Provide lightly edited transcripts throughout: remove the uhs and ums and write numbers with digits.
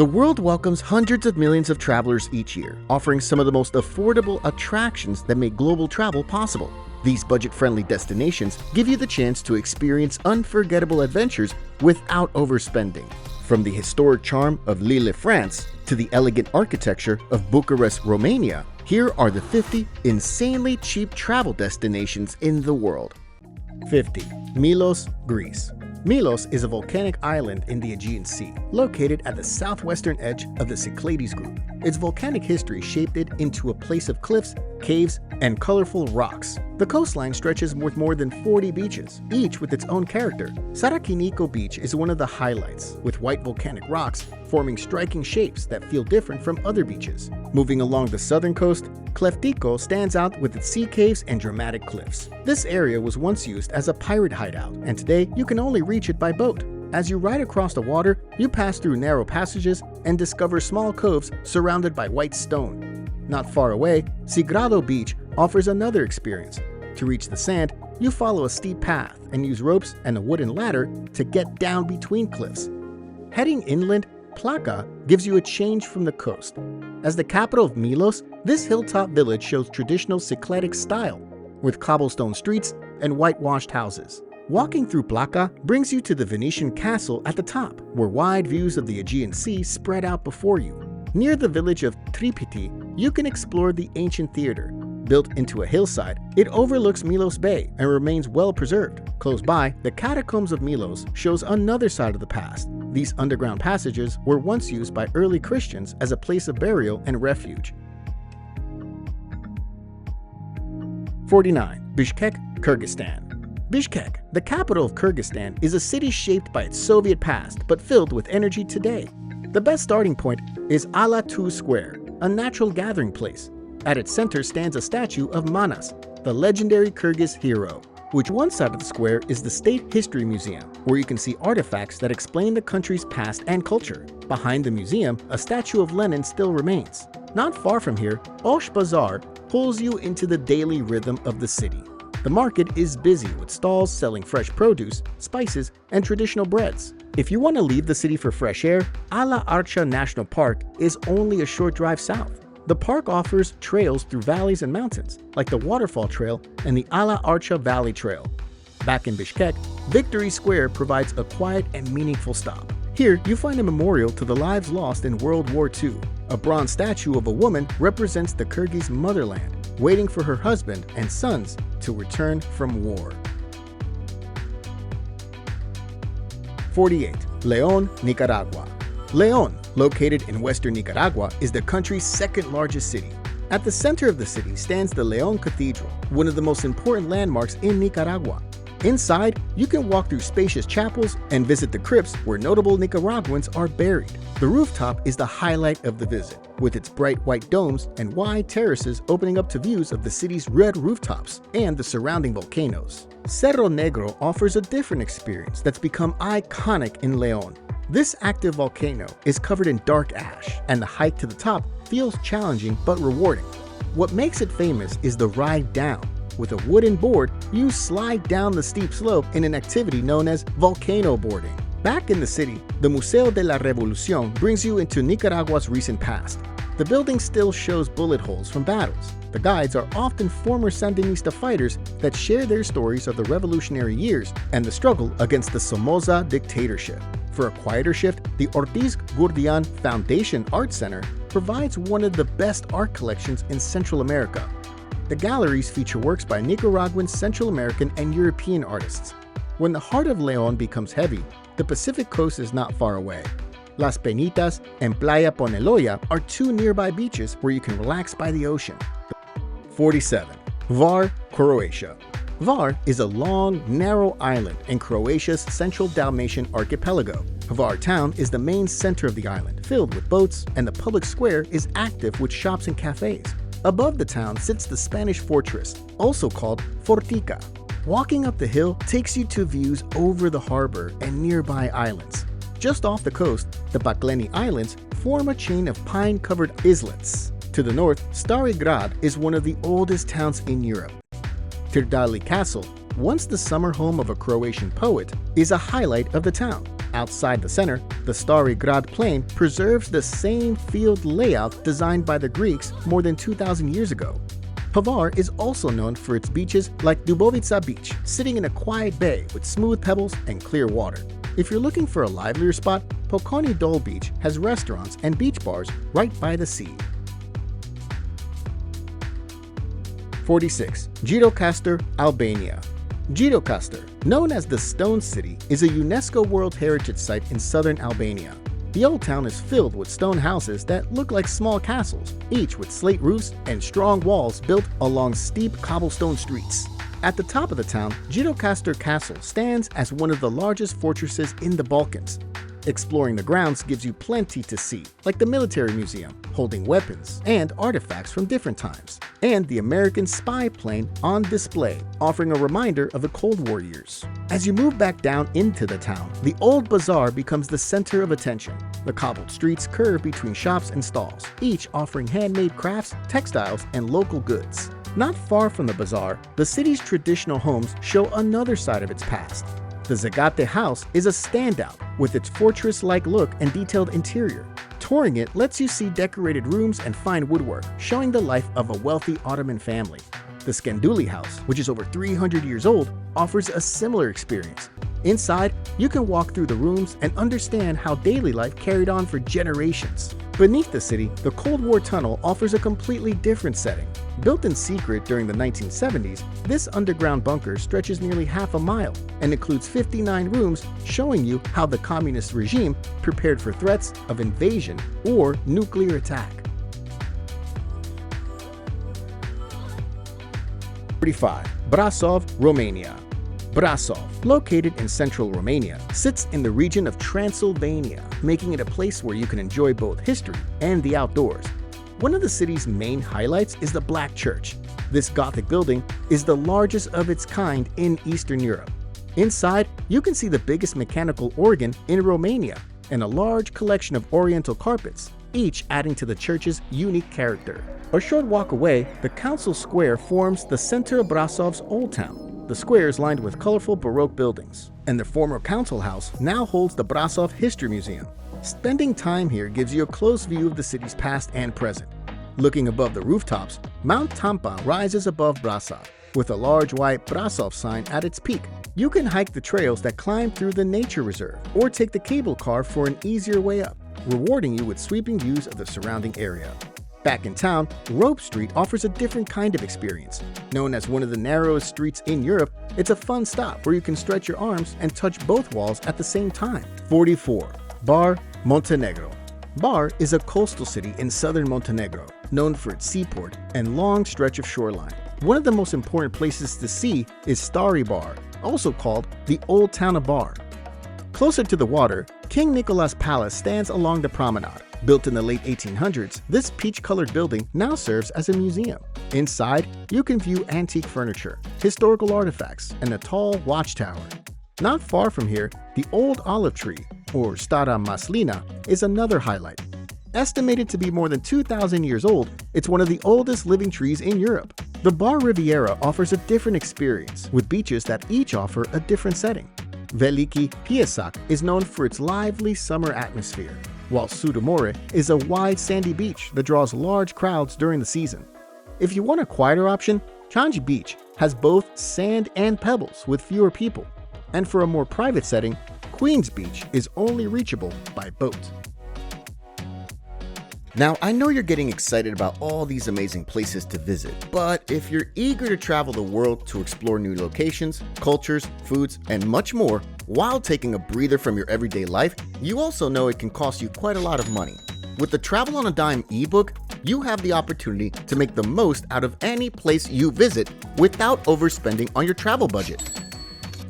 The world welcomes hundreds of millions of travelers each year, offering some of the most affordable attractions that make global travel possible. These budget-friendly destinations give you the chance to experience unforgettable adventures without overspending. From the historic charm of Lille, France, to the elegant architecture of Bucharest, Romania, here are the 50 insanely cheap travel destinations in the world. 50. Milos, Greece. Milos is a volcanic island in the Aegean Sea, located at the southwestern edge of the Cyclades group. Its volcanic history shaped it into a place of cliffs, caves, and colorful rocks. The coastline stretches with more than 40 beaches, each with its own character. Sarakiniko Beach is one of the highlights, with white volcanic rocks forming striking shapes that feel different from other beaches. Moving along the southern coast, Kleftiko stands out with its sea caves and dramatic cliffs. This area was once used as a pirate hideout, and today you can only reach it by boat. As you ride across the water, you pass through narrow passages and discover small coves surrounded by white stone. Not far away, Sigrado Beach offers another experience. To reach the sand, you follow a steep path and use ropes and a wooden ladder to get down between cliffs. Heading inland, Plaka gives you a change from the coast. As the capital of Milos, this hilltop village shows traditional Cycladic style, with cobblestone streets and whitewashed houses. Walking through Plaka brings you to the Venetian castle at the top, where wide views of the Aegean Sea spread out before you. Near the village of Tripiti, you can explore the ancient theater. Built into a hillside, it overlooks Milos Bay and remains well preserved. Close by, the catacombs of Milos shows another side of the past. These underground passages were once used by early Christians as a place of burial and refuge. 49. Bishkek, Kyrgyzstan. Bishkek, the capital of Kyrgyzstan, is a city shaped by its Soviet past but filled with energy today. The best starting point is Alatu Square, a natural gathering place. At its center stands a statue of Manas, the legendary Kyrgyz hero, which one side of the square is the State History Museum, where you can see artifacts that explain the country's past and culture. Behind the museum, a statue of Lenin still remains. Not far from here, Osh Bazaar pulls you into the daily rhythm of the city. The market is busy with stalls selling fresh produce, spices, and traditional breads. If you want to leave the city for fresh air, Ala Archa National Park is only a short drive south. The park offers trails through valleys and mountains, like the Waterfall Trail and the Ala Archa Valley Trail. Back in Bishkek, Victory Square provides a quiet and meaningful stop. Here, you find a memorial to the lives lost in World War II. A bronze statue of a woman represents the Kyrgyz motherland, waiting for her husband and sons to return from war. 48. León, Nicaragua. León, located in western Nicaragua, is the country's second largest city. At the center of the city stands the León Cathedral, one of the most important landmarks in Nicaragua. Inside, you can walk through spacious chapels and visit the crypts where notable Nicaraguans are buried. The rooftop is the highlight of the visit, with its bright white domes and wide terraces opening up to views of the city's red rooftops and the surrounding volcanoes. Cerro Negro offers a different experience that's become iconic in León. This active volcano is covered in dark ash, and the hike to the top feels challenging but rewarding. What makes it famous is the ride down. With a wooden board, you slide down the steep slope in an activity known as volcano boarding. Back in the city, the Museo de la Revolución brings you into Nicaragua's recent past. The building still shows bullet holes from battles. The guides are often former Sandinista fighters that share their stories of the revolutionary years and the struggle against the Somoza dictatorship. For a quieter shift, the Ortiz Gurdian Foundation Art Center provides one of the best art collections in Central America. The galleries feature works by Nicaraguan, Central American, and European artists. When the heart of León becomes heavy, the Pacific coast is not far away. Las Peñitas and Playa Poneloya are two nearby beaches where you can relax by the ocean. 47. Var, Croatia. Var is a long, narrow island in Croatia's central Dalmatian archipelago. Var town is the main center of the island, filled with boats, and the public square is active with shops and cafes. Above the town sits the Spanish fortress, also called Fortica. Walking up the hill takes you to views over the harbor and nearby islands. Just off the coast, the Bakleni Islands form a chain of pine-covered islets. To the north, Stari Grad is one of the oldest towns in Europe. Tirdali Castle, once the summer home of a Croatian poet, is a highlight of the town. Outside the center, the Stari Grad Plain preserves the same field layout designed by the Greeks more than 2,000 years ago. Hvar is also known for its beaches like Dubovica Beach, sitting in a quiet bay with smooth pebbles and clear water. If you're looking for a livelier spot, Poconi Dol Beach has restaurants and beach bars right by the sea. 46. Gjirokastër, Albania. Gjirokastër, known as the Stone City, is a UNESCO World Heritage Site in southern Albania. The old town is filled with stone houses that look like small castles, each with slate roofs and strong walls built along steep cobblestone streets. At the top of the town, Gjirokastër Castle stands as one of the largest fortresses in the Balkans. Exploring the grounds gives you plenty to see, like the military museum, holding weapons and artifacts from different times, and the American spy plane on display, offering a reminder of the Cold War years. As you move back down into the town, the old bazaar becomes the center of attention. The cobbled streets curve between shops and stalls, each offering handmade crafts, textiles, and local goods. Not far from the bazaar, the city's traditional homes show another side of its past. The Zagate house is a standout with its fortress-like look and detailed interior. Touring it lets you see decorated rooms and fine woodwork, showing the life of a wealthy Ottoman family. The Skenduli house, which is over 300 years old, offers a similar experience. Inside, you can walk through the rooms and understand how daily life carried on for generations. Beneath the city, the Cold War tunnel offers a completely different setting. Built in secret during the 1970s, this underground bunker stretches nearly half a mile and includes 59 rooms, showing you how the communist regime prepared for threats of invasion or nuclear attack. 45. Brasov, Romania. Brasov, located in central Romania, sits in the region of Transylvania, making it a place where you can enjoy both history and the outdoors. One of the city's main highlights is the Black Church. This Gothic building is the largest of its kind in Eastern Europe. Inside, you can see the biggest mechanical organ in Romania and a large collection of oriental carpets, each adding to the church's unique character. A short walk away, the Council Square forms the center of Brasov's Old Town. The square is lined with colorful Baroque buildings, and the former council house now holds the Brasov History Museum. Spending time here gives you a close view of the city's past and present. Looking above the rooftops, Mount Tampa rises above Brasov, with a large white Brasov sign at its peak. You can hike the trails that climb through the nature reserve, or take the cable car for an easier way up, rewarding you with sweeping views of the surrounding area. Back in town, Rope Street offers a different kind of experience. Known as one of the narrowest streets in Europe, it's a fun stop where you can stretch your arms and touch both walls at the same time. 44. Bar, Montenegro. Bar is a coastal city in southern Montenegro, known for its seaport and long stretch of shoreline. One of the most important places to see is Stari Bar, also called the Old Town of Bar. Closer to the water, King Nicholas Palace stands along the promenade. Built in the late 1800s, this peach-colored building now serves as a museum. Inside, you can view antique furniture, historical artifacts, and a tall watchtower. Not far from here, the Old Olive Tree, or Stara Maslina, is another highlight. Estimated to be more than 2,000 years old, it's one of the oldest living trees in Europe. The Bar Riviera offers a different experience, with beaches that each offer a different setting. Veliki Pijesak is known for its lively summer atmosphere, while Sudomore is a wide sandy beach that draws large crowds during the season. If you want a quieter option, Changi Beach has both sand and pebbles with fewer people. And for a more private setting, Queens Beach is only reachable by boat. Now, I know you're getting excited about all these amazing places to visit, but if you're eager to travel the world to explore new locations, cultures, foods, and much more, while taking a breather from your everyday life, you also know it can cost you quite a lot of money. With the Travel on a Dime ebook, you have the opportunity to make the most out of any place you visit without overspending on your travel budget.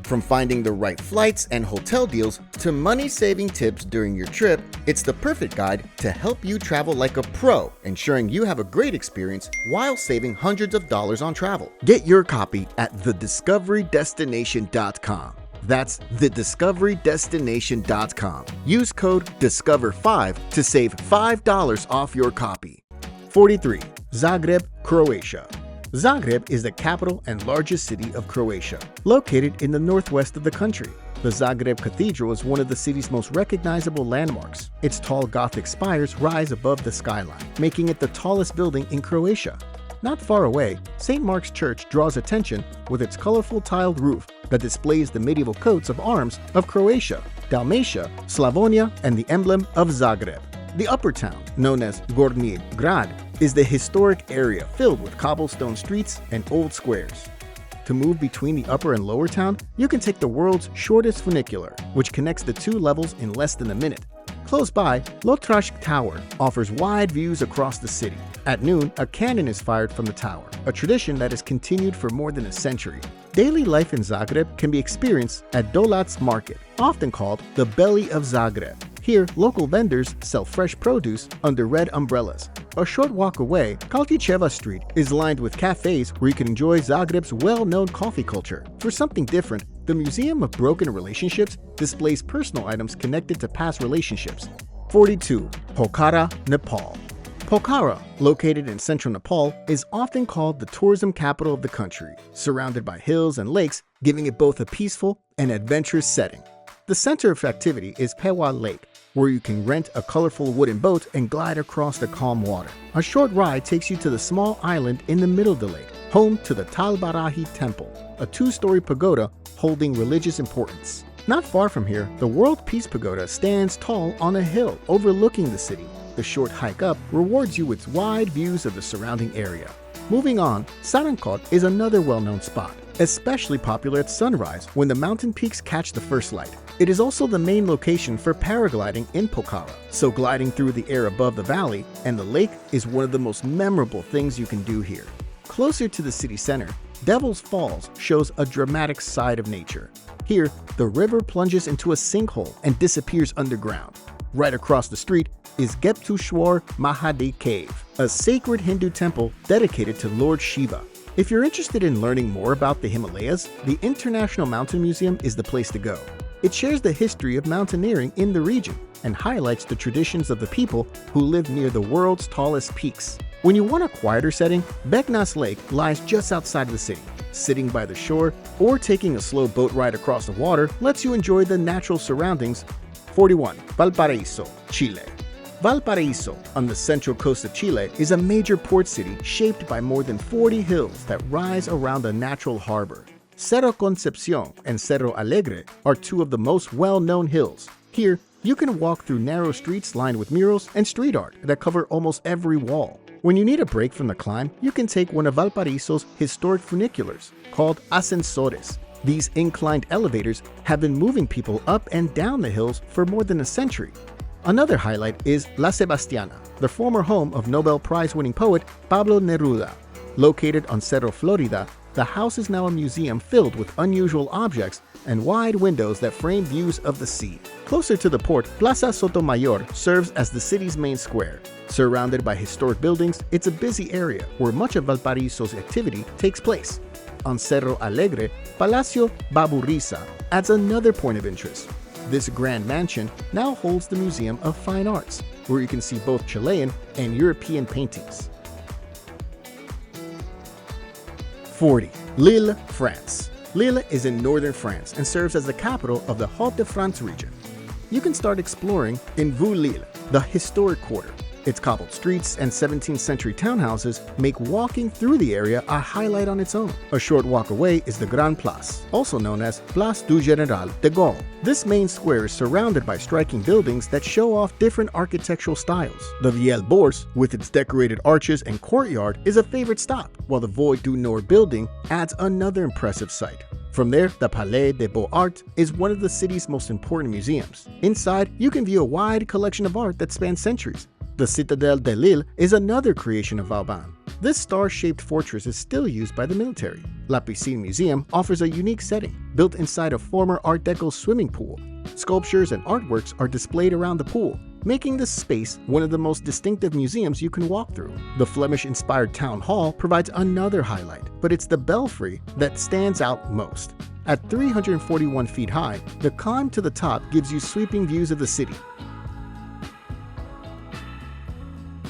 From finding the right flights and hotel deals to money-saving tips during your trip, it's the perfect guide to help you travel like a pro, ensuring you have a great experience while saving hundreds of dollars on travel. Get your copy at thediscoverydestination.com. That's thediscoverydestination.com. Use code DISCOVER5 to save $5 off your copy. 43. Zagreb, Croatia. Zagreb is the capital and largest city of Croatia, located in the northwest of the country. The Zagreb Cathedral is one of the city's most recognizable landmarks. Its tall Gothic spires rise above the skyline, making it the tallest building in Croatia. Not far away, St. Mark's Church draws attention with its colorful tiled roof that displays the medieval coats of arms of Croatia, Dalmatia, Slavonia, and the emblem of Zagreb. The upper town, known as Gornji Grad, is the historic area filled with cobblestone streets and old squares. To move between the upper and lower town, you can take the world's shortest funicular, which connects the two levels in less than a minute. Close by, Lotrash Tower offers wide views across the city. At noon, a cannon is fired from the tower, a tradition that has continued for more than a century. Daily life in Zagreb can be experienced at Dolac Market, often called the Belly of Zagreb. Here, local vendors sell fresh produce under red umbrellas. A short walk away, Kalticheva Street is lined with cafes where you can enjoy Zagreb's well-known coffee culture. For something different, the Museum of Broken Relationships displays personal items connected to past relationships. 42. Pokhara, Nepal. Pokhara, located in central Nepal, is often called the tourism capital of the country, surrounded by hills and lakes, giving it both a peaceful and adventurous setting. The center of activity is Pewa Lake, where you can rent a colorful wooden boat and glide across the calm water. A short ride takes you to the small island in the middle of the lake, home to the Talbarahi Temple, a two-story pagoda holding religious importance. Not far from here, the World Peace Pagoda stands tall on a hill overlooking the city. The short hike up rewards you with wide views of the surrounding area. Moving on, Sarankot is another well-known spot, especially popular at sunrise when the mountain peaks catch the first light. It is also the main location for paragliding in Pokhara, so gliding through the air above the valley and the lake is one of the most memorable things you can do here. Closer to the city center, Devil's Falls shows a dramatic side of nature. Here, the river plunges into a sinkhole and disappears underground. Right across the street is Geptushwar Mahadev Cave, a sacred Hindu temple dedicated to Lord Shiva. If you're interested in learning more about the Himalayas, the International Mountain Museum is the place to go. It shares the history of mountaineering in the region and highlights the traditions of the people who live near the world's tallest peaks. When you want a quieter setting, Beknas Lake lies just outside of the city. Sitting by the shore or taking a slow boat ride across the water lets you enjoy the natural surroundings. 41. Valparaíso, Chile. Valparaíso, on the central coast of Chile, is a major port city shaped by more than 40 hills that rise around a natural harbor. Cerro Concepción and Cerro Alegre are two of the most well-known hills. Here, you can walk through narrow streets lined with murals and street art that cover almost every wall. When you need a break from the climb, you can take one of Valparaíso's historic funiculars, called ascensores. These inclined elevators have been moving people up and down the hills for more than a century. Another highlight is La Sebastiana, the former home of Nobel Prize-winning poet Pablo Neruda. Located on Cerro Florida, the house is now a museum filled with unusual objects and wide windows that frame views of the sea. Closer to the port, Plaza Sotomayor serves as the city's main square. Surrounded by historic buildings, it's a busy area where much of Valparaíso's activity takes place. On Cerro Alegre, Palacio Baburriza adds another point of interest. This grand mansion now holds the Museum of Fine Arts, where you can see both Chilean and European paintings. 40. Lille, France. Lille is in northern France and serves as the capital of the Hauts-de-France region. You can start exploring in Vieux-Lille, the historic quarter. Its cobbled streets and 17th century townhouses make walking through the area a highlight on its own. A short walk away is the Grand Place, also known as Place du Général de Gaulle. This main square is surrounded by striking buildings that show off different architectural styles. The Vieille Bourse, with its decorated arches and courtyard, is a favorite stop, while the Voie du Nord building adds another impressive sight. From there, the Palais des Beaux-Arts is one of the city's most important museums. Inside, you can view a wide collection of art that spans centuries. The Citadelle de Lille is another creation of Vauban. This star-shaped fortress is still used by the military. La Piscine Museum offers a unique setting, built inside a former Art Deco swimming pool. Sculptures and artworks are displayed around the pool, making this space one of the most distinctive museums you can walk through. The Flemish-inspired Town Hall provides another highlight, but it's the belfry that stands out most. At 341 feet high, the climb to the top gives you sweeping views of the city.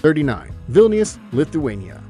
39. Vilnius, Lithuania.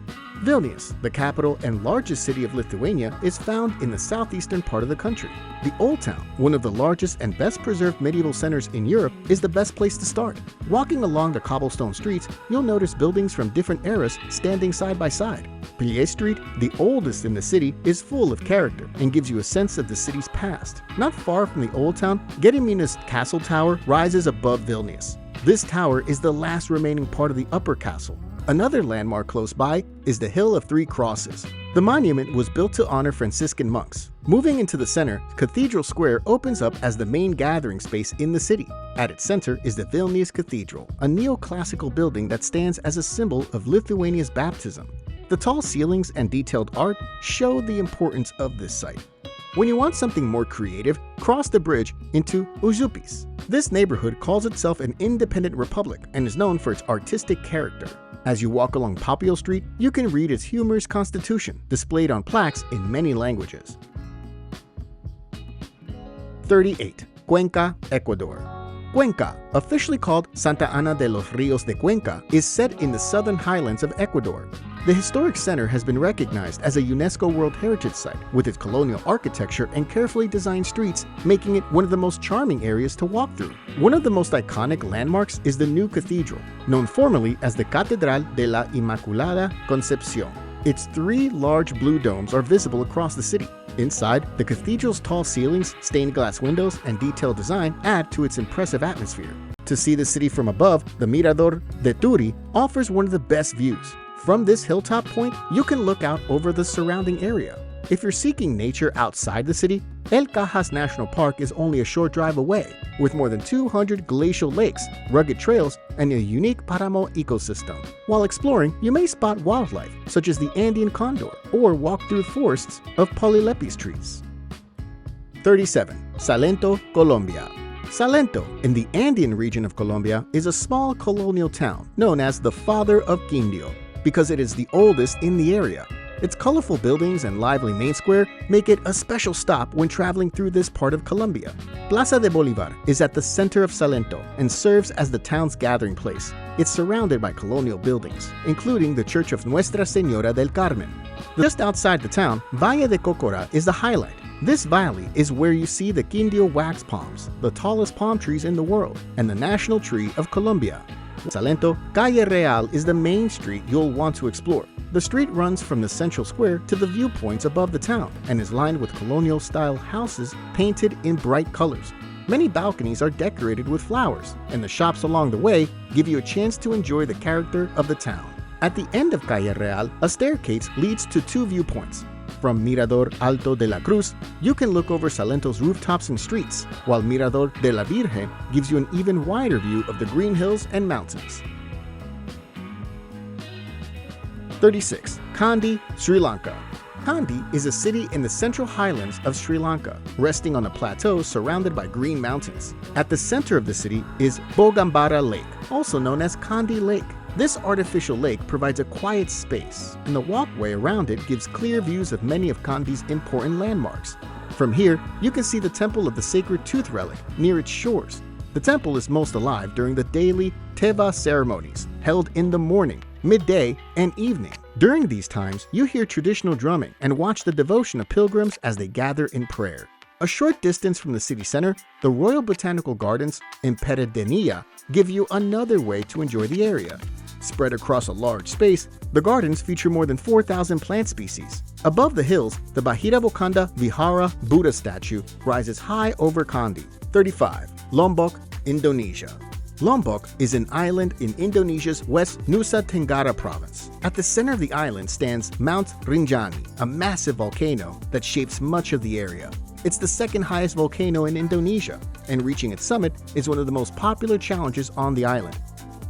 Vilnius, the capital and largest city of Lithuania, is found in the southeastern part of the country. The Old Town, one of the largest and best preserved medieval centers in Europe, is the best place to start. Walking along the cobblestone streets, you'll notice buildings from different eras standing side by side. Pilier Street, the oldest in the city, is full of character and gives you a sense of the city's past. Not far from the Old Town, Gediminas Castle Tower rises above Vilnius. This tower is the last remaining part of the upper castle. Another landmark close by is the Hill of Three Crosses. The monument was built to honor Franciscan monks. Moving into the center, Cathedral Square opens up as the main gathering space in the city. At its center is the Vilnius Cathedral, a neoclassical building that stands as a symbol of Lithuania's baptism. The tall ceilings and detailed art show the importance of this site. When you want something more creative, cross the bridge into Užupis. This neighborhood calls itself an independent republic and is known for its artistic character. As you walk along Papio Street, you can read its humorous constitution, displayed on plaques in many languages. 38. Cuenca, Ecuador. Cuenca, officially called Santa Ana de los Ríos de Cuenca, is set in the southern highlands of Ecuador. The historic center has been recognized as a UNESCO World Heritage Site, with its colonial architecture and carefully designed streets making it one of the most charming areas to walk through. One of the most iconic landmarks is the new cathedral, known formerly as the Catedral de la Inmaculada Concepción. Its three large blue domes are visible across the city. Inside, the cathedral's tall ceilings, stained glass windows, and detailed design add to its impressive atmosphere. To see the city from above, the Mirador de Turi offers one of the best views. From this hilltop point, you can look out over the surrounding area. If you're seeking nature outside the city, El Cajas National Park is only a short drive away, with more than 200 glacial lakes, rugged trails, and a unique Paramo ecosystem. While exploring, you may spot wildlife, such as the Andean condor, or walk through forests of polylepis trees. 37. Salento, Colombia. Salento, in the Andean region of Colombia, is a small colonial town known as the Father of Quindio, because it is the oldest in the area. Its colorful buildings and lively main square make it a special stop when traveling through this part of Colombia. Plaza de Bolívar is at the center of Salento and serves as the town's gathering place. It's surrounded by colonial buildings, including the Church of Nuestra Señora del Carmen. Just outside the town, Valle de Cocora is the highlight. This valley is where you see the Quindio wax palms, the tallest palm trees in the world, and the national tree of Colombia. Salento, Calle Real is the main street you'll want to explore. The street runs from the central square to the viewpoints above the town and is lined with colonial-style houses painted in bright colors. Many balconies are decorated with flowers, and the shops along the way give you a chance to enjoy the character of the town. At the end of Calle Real, a staircase leads to two viewpoints. From Mirador Alto de la Cruz, you can look over Salento's rooftops and streets, while Mirador de la Virgen gives you an even wider view of the green hills and mountains. 36. Kandy, Sri Lanka. Kandy is a city in the central highlands of Sri Lanka, resting on a plateau surrounded by green mountains. At the center of the city is Bogambara Lake, also known as Kandy Lake. This artificial lake provides a quiet space, and the walkway around it gives clear views of many of Kandy's important landmarks. From here, you can see the Temple of the Sacred Tooth Relic near its shores. The temple is most alive during the daily Teva ceremonies, held in the morning, midday, and evening. During these times, you hear traditional drumming and watch the devotion of pilgrims as they gather in prayer. A short distance from the city center, the Royal Botanical Gardens in Peredenilla give you another way to enjoy the area. Spread across a large space, the gardens feature more than 4,000 plant species. Above the hills, the Bahiravokanda Vihara Buddha statue rises high over Kandy. 35. Lombok, Indonesia. Lombok is an island in Indonesia's West Nusa Tenggara province. At the center of the island stands Mount Rinjani, a massive volcano that shapes much of the area. It's the second highest volcano in Indonesia, and reaching its summit is one of the most popular challenges on the island.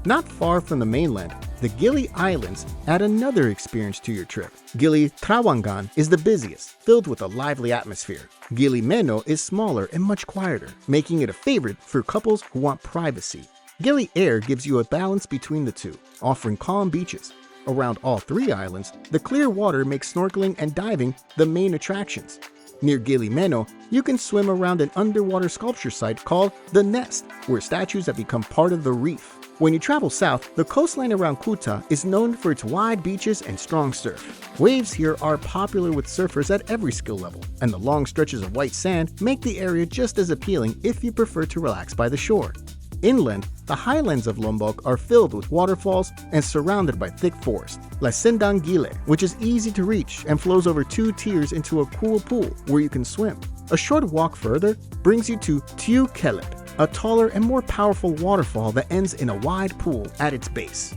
Not far from the mainland, the Gili Islands add another experience to your trip. Gili Trawangan is the busiest, filled with a lively atmosphere. Gili Meno is smaller and much quieter, making it a favorite for couples who want privacy. Gili Air gives you a balance between the two, offering calm beaches. Around all three islands, the clear water makes snorkeling and diving the main attractions. Near Gili Meno, you can swim around an underwater sculpture site called The Nest, where statues have become part of the reef. When you travel south, the coastline around Kuta is known for its wide beaches and strong surf. Waves here are popular with surfers at every skill level, and the long stretches of white sand make the area just as appealing if you prefer to relax by the shore. Inland, the highlands of Lombok are filled with waterfalls and surrounded by thick forest. La Sendangile, which is easy to reach and flows over 2 tiers into a cool pool where you can swim. A short walk further brings you to Tiu Kelep, a taller and more powerful waterfall that ends in a wide pool at its base.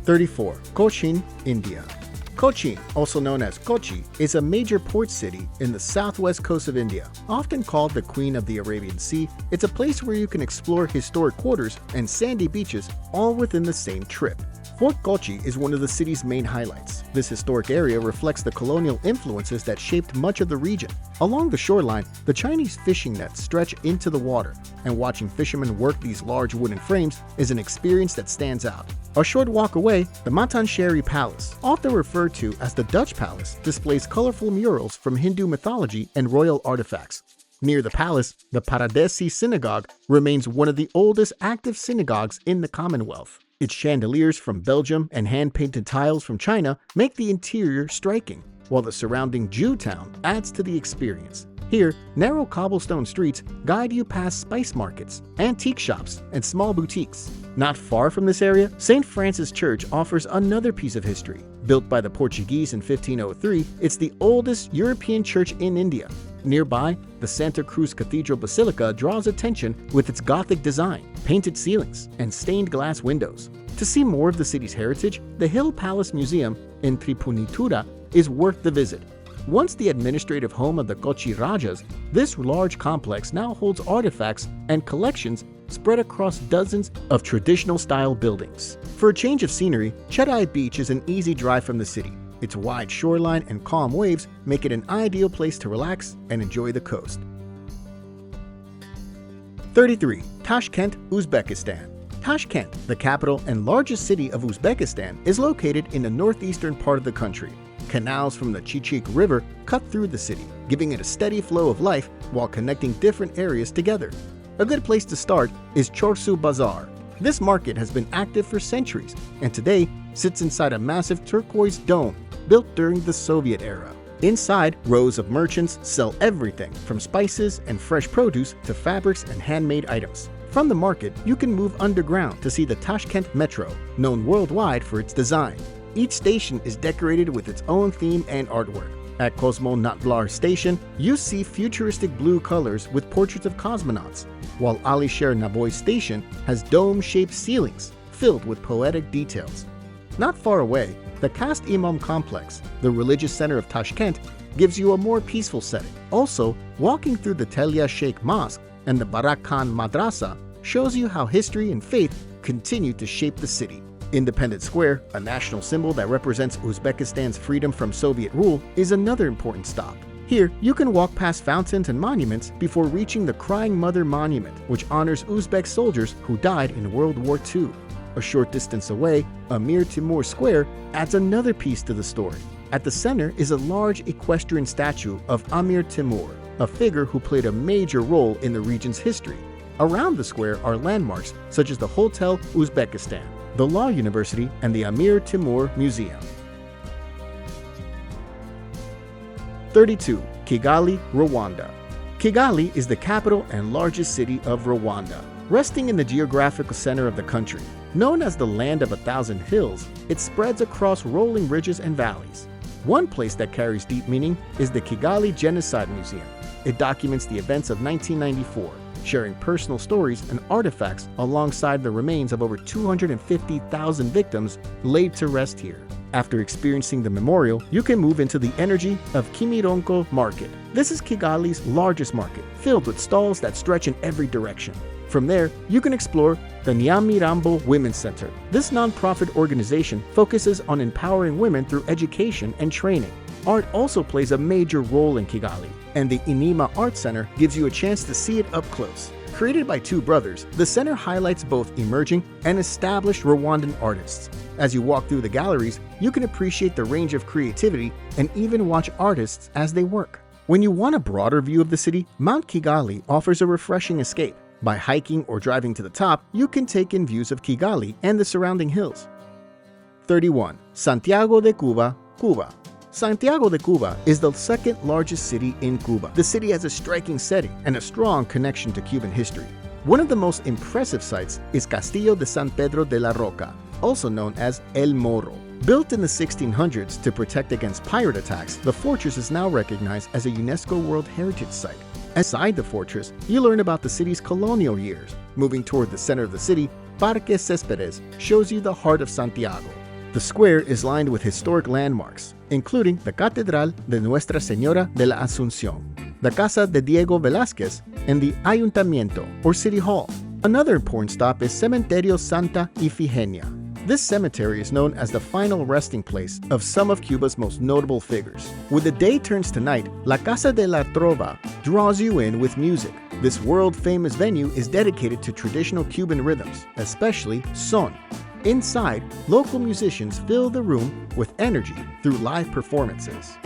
34. Cochin, India. Cochin, also known as Kochi, is a major port city in the southwest coast of India. Often called the Queen of the Arabian Sea, it's a place where you can explore historic quarters and sandy beaches all within the same trip. Fort Kochi is one of the city's main highlights. This historic area reflects the colonial influences that shaped much of the region. Along the shoreline, the Chinese fishing nets stretch into the water, and watching fishermen work these large wooden frames is an experience that stands out. A short walk away, the Matansheri Palace, often referred to as the Dutch Palace, displays colorful murals from Hindu mythology and royal artifacts. Near the palace, the Paradesi Synagogue remains one of the oldest active synagogues in the Commonwealth. Its chandeliers from Belgium and hand-painted tiles from China make the interior striking, while the surrounding Jew town adds to the experience. Here, narrow cobblestone streets guide you past spice markets, antique shops, and small boutiques. Not far from this area, St. Francis Church offers another piece of history. Built by the Portuguese in 1503, it's the oldest European church in India. Nearby, the Santa Cruz Cathedral Basilica draws attention with its Gothic design, painted ceilings, and stained glass windows. To see more of the city's heritage, the Hill Palace Museum in Tripunitura is worth the visit. Once the administrative home of the Kochi Rajas, this large complex now holds artifacts and collections spread across dozens of traditional-style buildings. For a change of scenery, Chedai Beach is an easy drive from the city. Its wide shoreline and calm waves make it an ideal place to relax and enjoy the coast. 33. Tashkent, Uzbekistan. Tashkent, the capital and largest city of Uzbekistan, is located in the northeastern part of the country. Canals from the Chichik River cut through the city, giving it a steady flow of life while connecting different areas together. A good place to start is Chorsu Bazaar. This market has been active for centuries and today sits inside a massive turquoise dome built during the Soviet era. Inside, rows of merchants sell everything from spices and fresh produce to fabrics and handmade items. From the market, you can move underground to see the Tashkent Metro, known worldwide for its design. Each station is decorated with its own theme and artwork. At Kosmonautvlar Station, you see futuristic blue colors with portraits of cosmonauts, while Alisher Naboy Station has dome-shaped ceilings filled with poetic details. Not far away, the Kast Imam Complex, the religious center of Tashkent, gives you a more peaceful setting. Also, walking through the Telya Sheikh Mosque and the Barak Khan Madrasa shows you how history and faith continue to shape the city. Independence Square, a national symbol that represents Uzbekistan's freedom from Soviet rule, is another important stop. Here, you can walk past fountains and monuments before reaching the Crying Mother Monument, which honors Uzbek soldiers who died in World War II. A short distance away, Amir Timur Square adds another piece to the story. At the center is a large equestrian statue of Amir Timur, a figure who played a major role in the region's history. Around the square are landmarks such as the Hotel Uzbekistan, the Law University, and the Amir Timur Museum. 32. Kigali, Rwanda. Kigali is the capital and largest city of Rwanda, resting in the geographical center of the country. Known as the Land of 1,000 Hills, it spreads across rolling ridges and valleys. One place that carries deep meaning is the Kigali Genocide Museum. It documents the events of 1994, sharing personal stories and artifacts alongside the remains of over 250,000 victims laid to rest here. After experiencing the memorial, you can move into the energy of Kimironko Market. This is Kigali's largest market, filled with stalls that stretch in every direction. From there, you can explore the Nyamirambo Women's Center. This nonprofit organization focuses on empowering women through education and training. Art also plays a major role in Kigali, and the Inima Art Center gives you a chance to see it up close. Created by two brothers, the center highlights both emerging and established Rwandan artists. As you walk through the galleries, you can appreciate the range of creativity and even watch artists as they work. When you want a broader view of the city, Mount Kigali offers a refreshing escape. By hiking or driving to the top, you can take in views of Kigali and the surrounding hills. 31. Santiago de Cuba, Cuba. Santiago de Cuba is the second largest city in Cuba. The city has a striking setting and a strong connection to Cuban history. One of the most impressive sites is Castillo de San Pedro de la Roca, also known as El Morro. Built in the 1600s to protect against pirate attacks, the fortress is now recognized as a UNESCO World Heritage Site. Inside the fortress, you learn about the city's colonial years. Moving toward the center of the city, Parque Céspedes shows you the heart of Santiago. The square is lined with historic landmarks, including the Catedral de Nuestra Señora de la Asunción, the Casa de Diego Velázquez, and the Ayuntamiento, or City Hall. Another important stop is Cementerio Santa Ifigenia. This cemetery is known as the final resting place of some of Cuba's most notable figures. When the day turns to night, La Casa de la Trova draws you in with music. This world-famous venue is dedicated to traditional Cuban rhythms, especially son. Inside, local musicians fill the room with energy through live performances.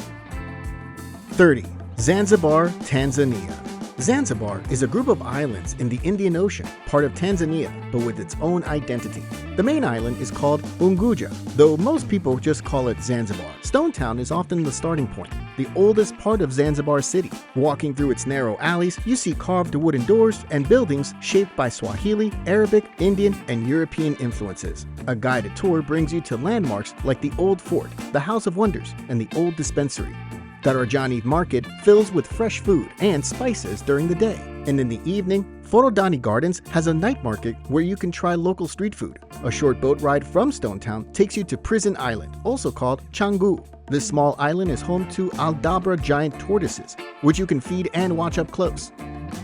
30. Zanzibar, Tanzania. Zanzibar is a group of islands in the Indian Ocean, part of Tanzania, but with its own identity. The main island is called Unguja, though most people just call it Zanzibar. Stone Town is often the starting point, the oldest part of Zanzibar City. Walking through its narrow alleys, you see carved wooden doors and buildings shaped by Swahili, Arabic, Indian, and European influences. A guided tour brings you to landmarks like the Old Fort, the House of Wonders, and the Old Dispensary. Darajani Market fills with fresh food and spices during the day. And in the evening, Forodani Gardens has a night market where you can try local street food. A short boat ride from Stone Town takes you to Prison Island, also called Canggu. This small island is home to Aldabra giant tortoises, which you can feed and watch up close.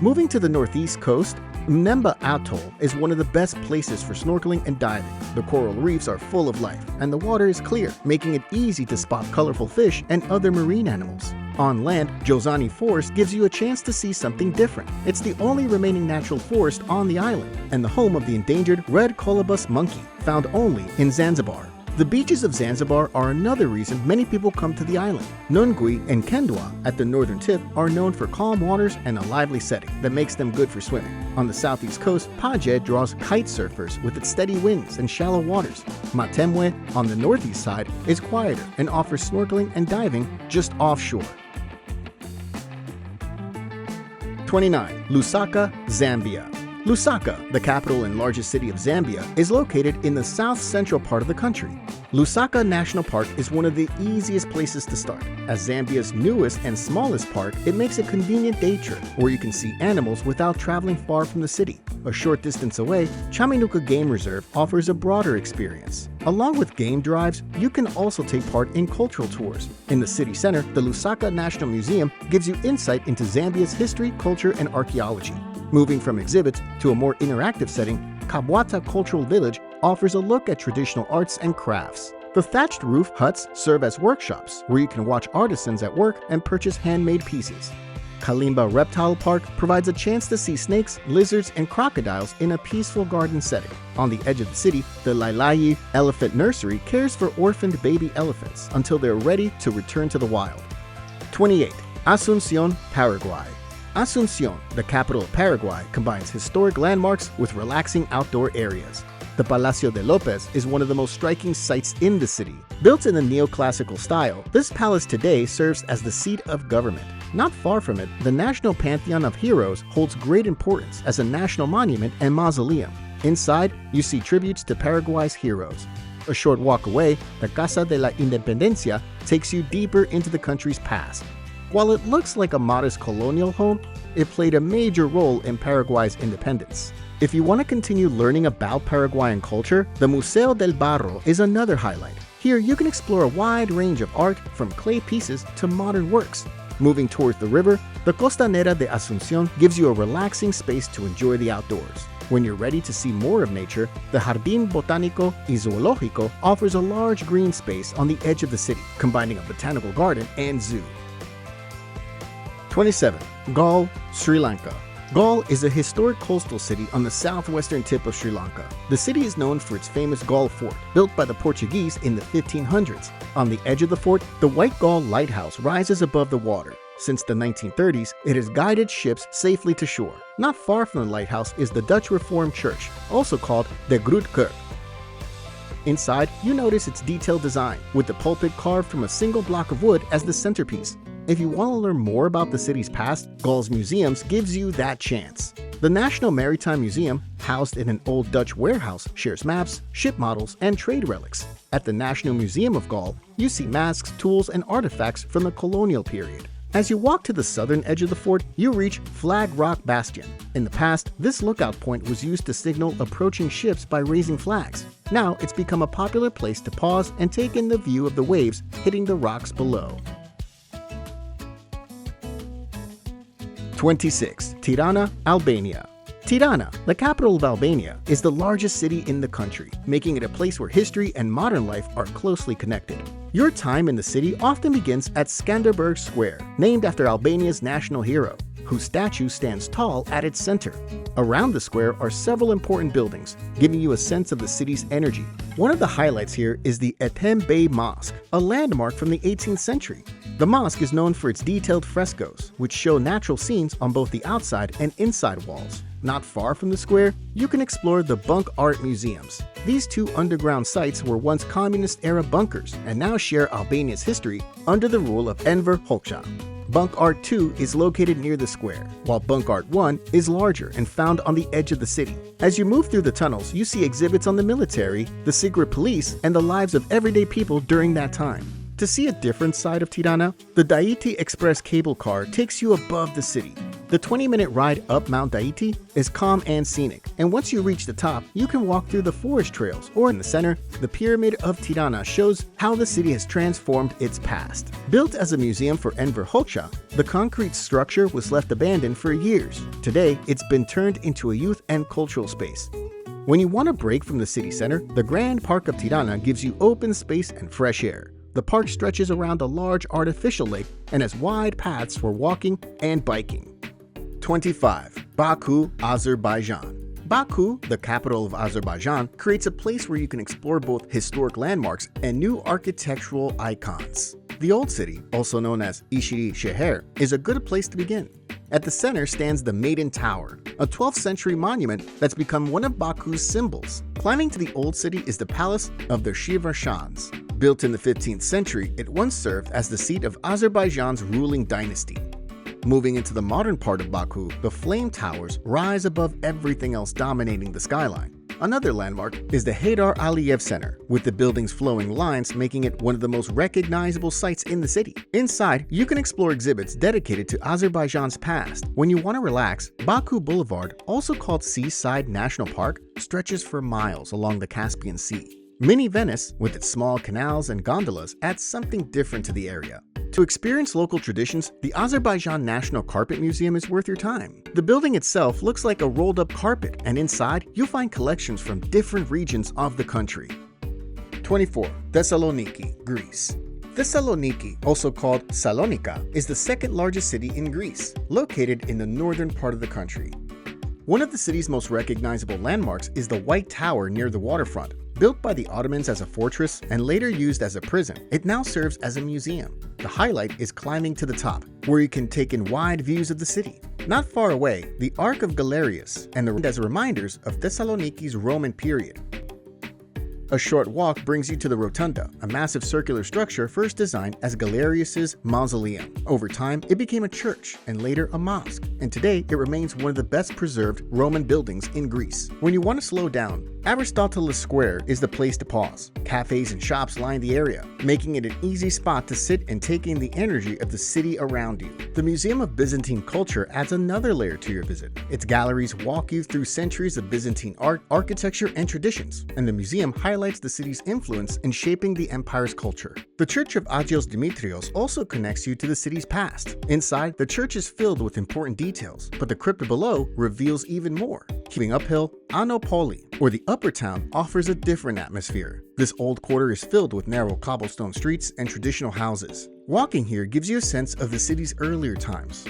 Moving to the northeast coast, Mnemba Atoll is one of the best places for snorkeling and diving. The coral reefs are full of life, and the water is clear, making it easy to spot colorful fish and other marine animals. On land, Jozani Forest gives you a chance to see something different. It's the only remaining natural forest on the island, and the home of the endangered red colobus monkey, found only in Zanzibar. The beaches of Zanzibar are another reason many people come to the island. Nungwi and Kendwa at the northern tip are known for calm waters and a lively setting that makes them good for swimming. On the southeast coast, Paje draws kite surfers with its steady winds and shallow waters. Matemwe, on the northeast side, is quieter and offers snorkeling and diving just offshore. 29. Lusaka, Zambia. Lusaka, the capital and largest city of Zambia, is located in the south-central part of the country. Lusaka National Park is one of the easiest places to start. As Zambia's newest and smallest park, it makes a convenient day trip where you can see animals without traveling far from the city. A short distance away, Chaminuka Game Reserve offers a broader experience. Along with game drives, you can also take part in cultural tours. In the city center, the Lusaka National Museum gives you insight into Zambia's history, culture, and archaeology. Moving from exhibits to a more interactive setting, Kabwata Cultural Village offers a look at traditional arts and crafts. The thatched roof huts serve as workshops where you can watch artisans at work and purchase handmade pieces. Kalimba Reptile Park provides a chance to see snakes, lizards, and crocodiles in a peaceful garden setting. On the edge of the city, the Lailayi Elephant Nursery cares for orphaned baby elephants until they're ready to return to the wild. 28. Asunción, Paraguay. Asunción, the capital of Paraguay, combines historic landmarks with relaxing outdoor areas. The Palacio de López is one of the most striking sights in the city. Built in the neoclassical style, this palace today serves as the seat of government. Not far from it, the National Pantheon of Heroes holds great importance as a national monument and mausoleum. Inside, you see tributes to Paraguay's heroes. A short walk away, the Casa de la Independencia takes you deeper into the country's past. While it looks like a modest colonial home, it played a major role in Paraguay's independence. If you want to continue learning about Paraguayan culture, the Museo del Barro is another highlight. Here you can explore a wide range of art from clay pieces to modern works. Moving towards the river, the Costanera de Asunción gives you a relaxing space to enjoy the outdoors. When you're ready to see more of nature, the Jardín Botánico y Zoológico offers a large green space on the edge of the city, combining a botanical garden and zoo. 27. Galle, Sri Lanka. Galle is a historic coastal city on the southwestern tip of Sri Lanka. The city is known for its famous Galle Fort, built by the Portuguese in the 1500s. On the edge of the fort, the White Galle Lighthouse rises above the water, Since the 1930s, it has guided ships safely to shore. Not far from the lighthouse is the Dutch Reformed Church, also called the Grote Kerk. Inside, you notice its detailed design, with the pulpit carved from a single block of wood as the centerpiece. If you want to learn more about the city's past, Gaull's museums gives you that chance. The National Maritime Museum, housed in an old Dutch warehouse, shares maps, ship models, and trade relics. At the National Museum of Gaul, you see masks, tools, and artifacts from the colonial period. As you walk to the southern edge of the fort, you reach Flag Rock Bastion. In the past, this lookout point was used to signal approaching ships by raising flags. Now, it's become a popular place to pause and take in the view of the waves hitting the rocks below. 26. Tirana, Albania. Tirana, the capital of Albania, is the largest city in the country, making it a place where history and modern life are closely connected. Your time in the city often begins at Skanderberg Square, named after Albania's national hero, whose statue stands tall at its center. Around the square are several important buildings, giving you a sense of the city's energy. One of the highlights here is the Ethem Bey Mosque, a landmark from the 18th century. The mosque is known for its detailed frescoes, which show natural scenes on both the outside and inside walls. Not far from the square, you can explore the Bunk Art Museums. These two underground sites were once communist-era bunkers and now share Albania's history under the rule of Enver Hoxha. Bunk Art 2 is located near the square, while Bunk Art 1 is larger and found on the edge of the city. As you move through the tunnels, you see exhibits on the military, the secret police, and the lives of everyday people during that time. To see a different side of Tirana, the Daiti Express cable car takes you above the city. The 20-minute ride up Mount Daiti is calm and scenic, and once you reach the top, you can walk through the forest trails, or in the center, the Pyramid of Tirana shows how the city has transformed its past. Built as a museum for Enver Hoxha, the concrete structure was left abandoned for years. Today, it's been turned into a youth and cultural space. When you want a break from the city center, the Grand Park of Tirana gives you open space and fresh air. The park stretches around a large artificial lake and has wide paths for walking and biking. 25. Baku, Azerbaijan. Baku, the capital of Azerbaijan, creates a place where you can explore both historic landmarks and new architectural icons. The Old City, also known as Ishiri Sheher, is a good place to begin. At the center stands the Maiden Tower, a 12th century monument that's become one of Baku's symbols. Climbing to the Old City is the Palace of the Shivarshans. Built in the 15th century, it once served as the seat of Azerbaijan's ruling dynasty. Moving into the modern part of Baku, the flame towers rise above everything else dominating the skyline. Another landmark is the Haydar Aliyev Center, with the building's flowing lines making it one of the most recognizable sites in the city. Inside, you can explore exhibits dedicated to Azerbaijan's past. When you want to relax, Baku Boulevard, also called Seaside National Park, stretches for miles along the Caspian Sea. Mini Venice, with its small canals and gondolas, adds something different to the area. To experience local traditions, the Azerbaijan National Carpet Museum is worth your time. The building itself looks like a rolled-up carpet, and inside, you'll find collections from different regions of the country. 24. Thessaloniki, Greece. Thessaloniki, also called Salonika, is the second largest city in Greece, located in the northern part of the country. One of the city's most recognizable landmarks is the White Tower near the waterfront. Built by the Ottomans as a fortress and later used as a prison, it now serves as a museum. The highlight is climbing to the top, where you can take in wide views of the city. Not far away, the Ark of Galerius and the as reminders of Thessaloniki's Roman period. A short walk brings you to the Rotunda, a massive circular structure first designed as Galerius's mausoleum. Over time, it became a church and later a mosque, and today it remains one of the best preserved Roman buildings in Greece. When you want to slow down, Aristoteles Square is the place to pause. Cafes and shops line the area, making it an easy spot to sit and take in the energy of the city around you. The Museum of Byzantine Culture adds another layer to your visit. Its galleries walk you through centuries of Byzantine art, architecture, and traditions, and the museum highlights the city's influence in shaping the empire's culture. The Church of Agios Dimitrios also connects you to the city's past. Inside, the church is filled with important details, but the crypt below reveals even more. Keeping uphill, Anopoli, or the Upper Town, offers a different atmosphere. This old quarter is filled with narrow cobblestone streets and traditional houses. Walking here gives you a sense of the city's earlier times.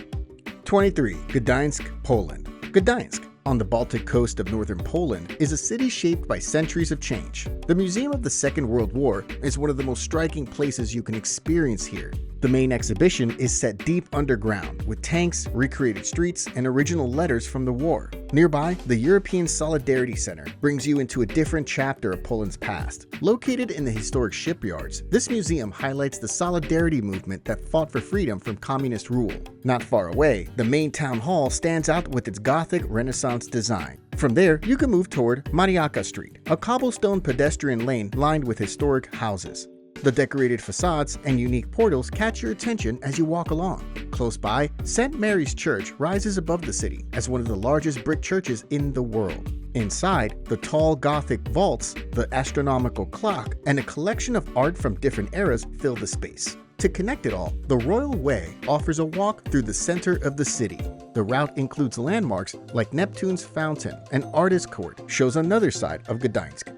23. Gdańsk, Poland. Gdańsk, on the Baltic coast of northern Poland, is a city shaped by centuries of change. The Museum of the Second World War is one of the most striking places you can experience here. The main exhibition is set deep underground with tanks, recreated streets, and original letters from the war. Nearby, the European Solidarity Center brings you into a different chapter of Poland's past. Located in the historic shipyards, this museum highlights the solidarity movement that fought for freedom from communist rule. Not far away, the main town hall stands out with its Gothic Renaissance design. From there, you can move toward Mariaka Street, a cobblestone pedestrian lane lined with historic houses. The decorated facades and unique portals catch your attention as you walk along. Close by, St. Mary's Church rises above the city as one of the largest brick churches in the world. Inside, the tall Gothic vaults, the astronomical clock, and a collection of art from different eras fill the space. To connect it all, the Royal Way offers a walk through the center of the city. The route includes landmarks like Neptune's Fountain, and Artist Court shows another side of Gdańsk.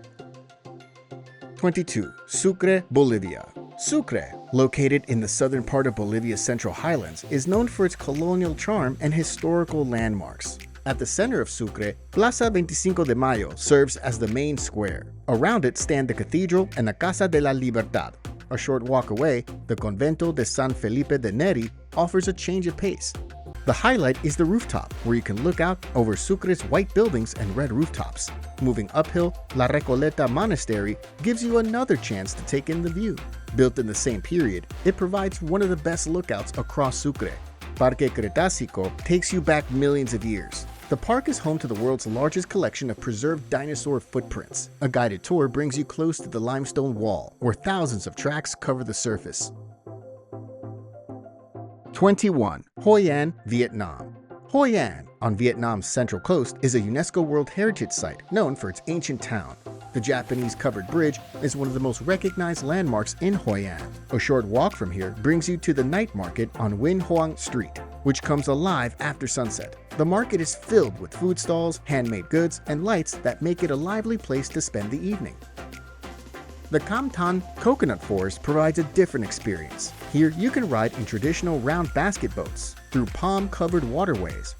22. Sucre, Bolivia. Sucre, located in the southern part of Bolivia's Central Highlands, is known for its colonial charm and historical landmarks. At the center of Sucre, Plaza 25 de Mayo serves as the main square. Around it stand the cathedral and the Casa de la Libertad. A short walk away, the Convento de San Felipe de Neri offers a change of pace. The highlight is the rooftop, where you can look out over Sucre's white buildings and red rooftops. Moving uphill, La Recoleta Monastery gives you another chance to take in the view. Built in the same period, it provides one of the best lookouts across Sucre. Parque Cretácico takes you back millions of years. The park is home to the world's largest collection of preserved dinosaur footprints. A guided tour brings you close to the limestone wall, where thousands of tracks cover the surface. 21. Hoi An, Vietnam. Hoi An, on Vietnam's central coast, is a UNESCO World Heritage Site known for its ancient town. The Japanese covered bridge is one of the most recognized landmarks in Hoi An. A short walk from here brings you to the night market on Win Hoang Street, which comes alive after sunset. The market is filled with food stalls, handmade goods, and lights that make it a lively place to spend the evening. The Cam Tan Coconut Forest provides a different experience. Here, you can ride in traditional round basket boats through palm-covered waterways.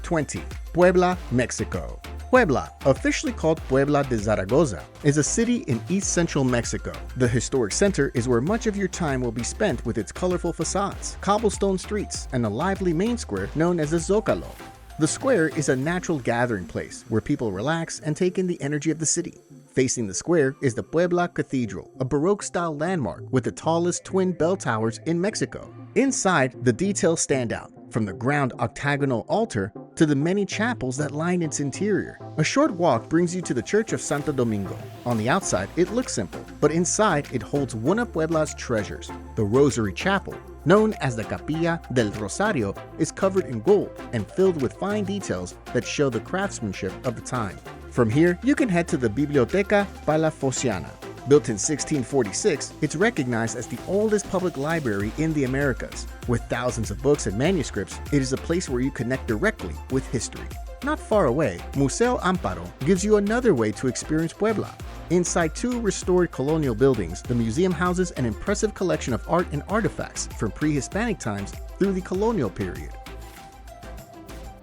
20. Puebla, Mexico. Puebla, officially called Puebla de Zaragoza, is a city in east-central Mexico. The historic center is where much of your time will be spent with its colorful facades, cobblestone streets, and a lively main square known as the Zócalo. The square is a natural gathering place where people relax and take in the energy of the city. Facing the square is the Puebla Cathedral, a Baroque-style landmark with the tallest twin bell towers in Mexico. Inside, the details stand out, from the ground octagonal altar to the many chapels that line its interior. A short walk brings you to the Church of Santo Domingo. On the outside, it looks simple, but inside it holds one of Puebla's treasures. The Rosary Chapel, known as the Capilla del Rosario, is covered in gold and filled with fine details that show the craftsmanship of the time. From here, you can head to the Biblioteca Palafoxiana. Built in 1646, it's recognized as the oldest public library in the Americas. With thousands of books and manuscripts, it is a place where you connect directly with history. Not far away, Museo Amparo gives you another way to experience Puebla. Inside two restored colonial buildings, the museum houses an impressive collection of art and artifacts from pre-Hispanic times through the colonial period.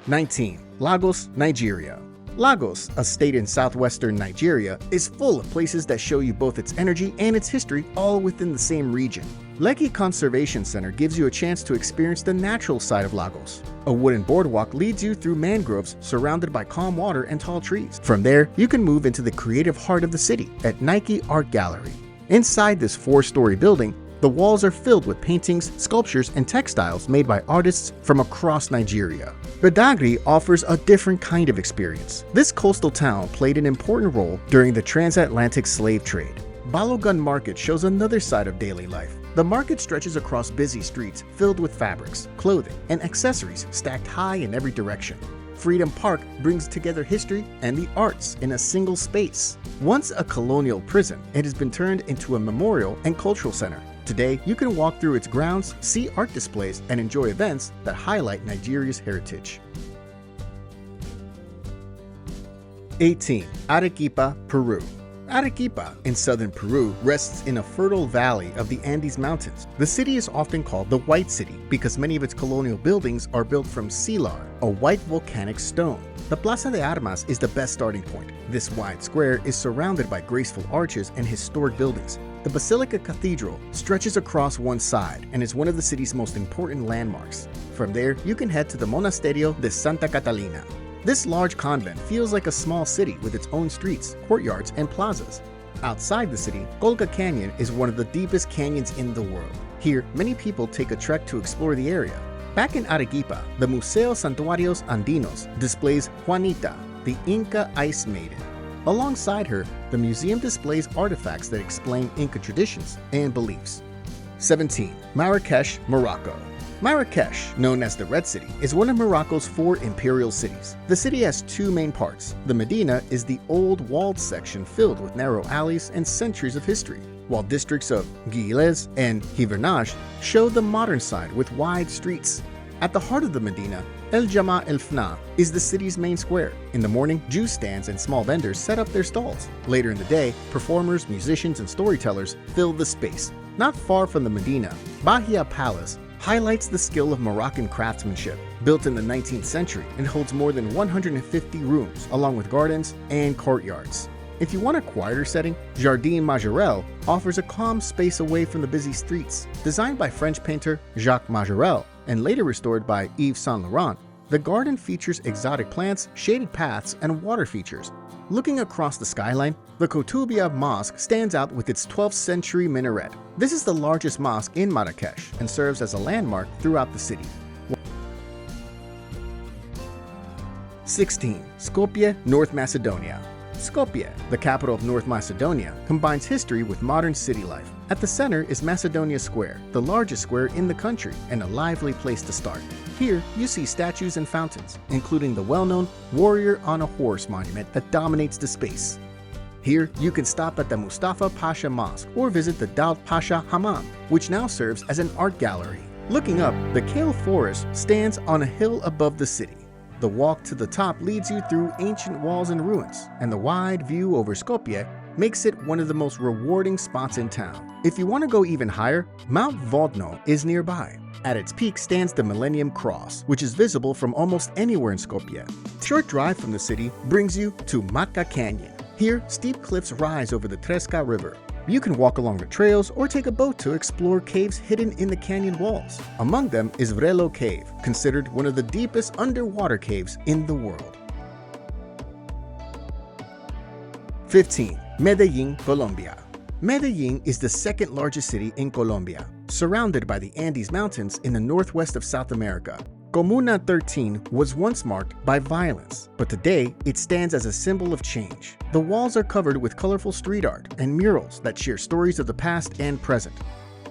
19. Lagos, Nigeria. Lagos, a state in southwestern Nigeria, is full of places that show you both its energy and its history all within the same region. Lekki Conservation Center gives you a chance to experience the natural side of Lagos. A wooden boardwalk leads you through mangroves surrounded by calm water and tall trees. From there, you can move into the creative heart of the city at Nike Art Gallery. Inside this 4-story building, the walls are filled with paintings, sculptures, and textiles made by artists from across Nigeria. Badagry offers a different kind of experience. This coastal town played an important role during the transatlantic slave trade. Balogun Market shows another side of daily life. The market stretches across busy streets filled with fabrics, clothing, and accessories stacked high in every direction. Freedom Park brings together history and the arts in a single space. Once a colonial prison, it has been turned into a memorial and cultural center. Today, you can walk through its grounds, see art displays, and enjoy events that highlight Nigeria's heritage. 18. Arequipa, Peru. Arequipa, in southern Peru, rests in a fertile valley of the Andes Mountains. The city is often called the White City because many of its colonial buildings are built from silar, a white volcanic stone. The Plaza de Armas is the best starting point. This wide square is surrounded by graceful arches and historic buildings. The Basilica Cathedral stretches across one side and is one of the city's most important landmarks. From there, you can head to the Monasterio de Santa Catalina. This large convent feels like a small city with its own streets, courtyards, and plazas. Outside the city, Colca Canyon is one of the deepest canyons in the world. Here, many people take a trek to explore the area. Back in Arequipa, the Museo Santuarios Andinos displays Juanita, the Inca Ice Maiden. Alongside her, the museum displays artifacts that explain Inca traditions and beliefs. 17. Marrakesh, Morocco. Marrakesh, known as the Red City, is one of Morocco's 4 imperial cities. The city has 2 main parts. The Medina is the old walled section filled with narrow alleys and centuries of history, while districts of Guilez and Hivernage show the modern side with wide streets. At the heart of the Medina, El Jama El Fna is the city's main square. In the morning, juice stands and small vendors set up their stalls. Later in the day, performers, musicians, and storytellers fill the space. Not far from the Medina, Bahia Palace highlights the skill of Moroccan craftsmanship. Built in the 19th century, it holds more than 150 rooms, along with gardens and courtyards. If you want a quieter setting, Jardin Majorelle offers a calm space away from the busy streets. Designed by French painter Jacques Majorelle and later restored by Yves Saint Laurent, the garden features exotic plants, shaded paths, and water features. Looking across the skyline, the Koutoubia Mosque stands out with its 12th century minaret. This is the largest mosque in Marrakesh and serves as a landmark throughout the city. 16. Skopje, North Macedonia. Skopje, the capital of North Macedonia, combines history with modern city life. At the center is Macedonia Square, the largest square in the country and a lively place to start. Here, you see statues and fountains, including the well-known Warrior on a Horse monument that dominates the space. Here, you can stop at the Mustafa Pasha Mosque or visit the Daoud Pasha Hammam, which now serves as an art gallery. Looking up, the Kale Forest stands on a hill above the city. The walk to the top leads you through ancient walls and ruins, and the wide view over Skopje makes it one of the most rewarding spots in town. If you want to go even higher, Mount Vodno is nearby. At its peak stands the Millennium Cross, which is visible from almost anywhere in Skopje. A short drive from the city brings you to Matka Canyon. Here, steep cliffs rise over the Treska River. You can walk along the trails or take a boat to explore caves hidden in the canyon walls. Among them is Vrelo Cave, considered one of the deepest underwater caves in the world. 15. Medellin, Colombia. Medellin is the second largest city in Colombia, surrounded by the Andes Mountains in the northwest of South America. Comuna 13 was once marked by violence, but today it stands as a symbol of change. The walls are covered with colorful street art and murals that share stories of the past and present.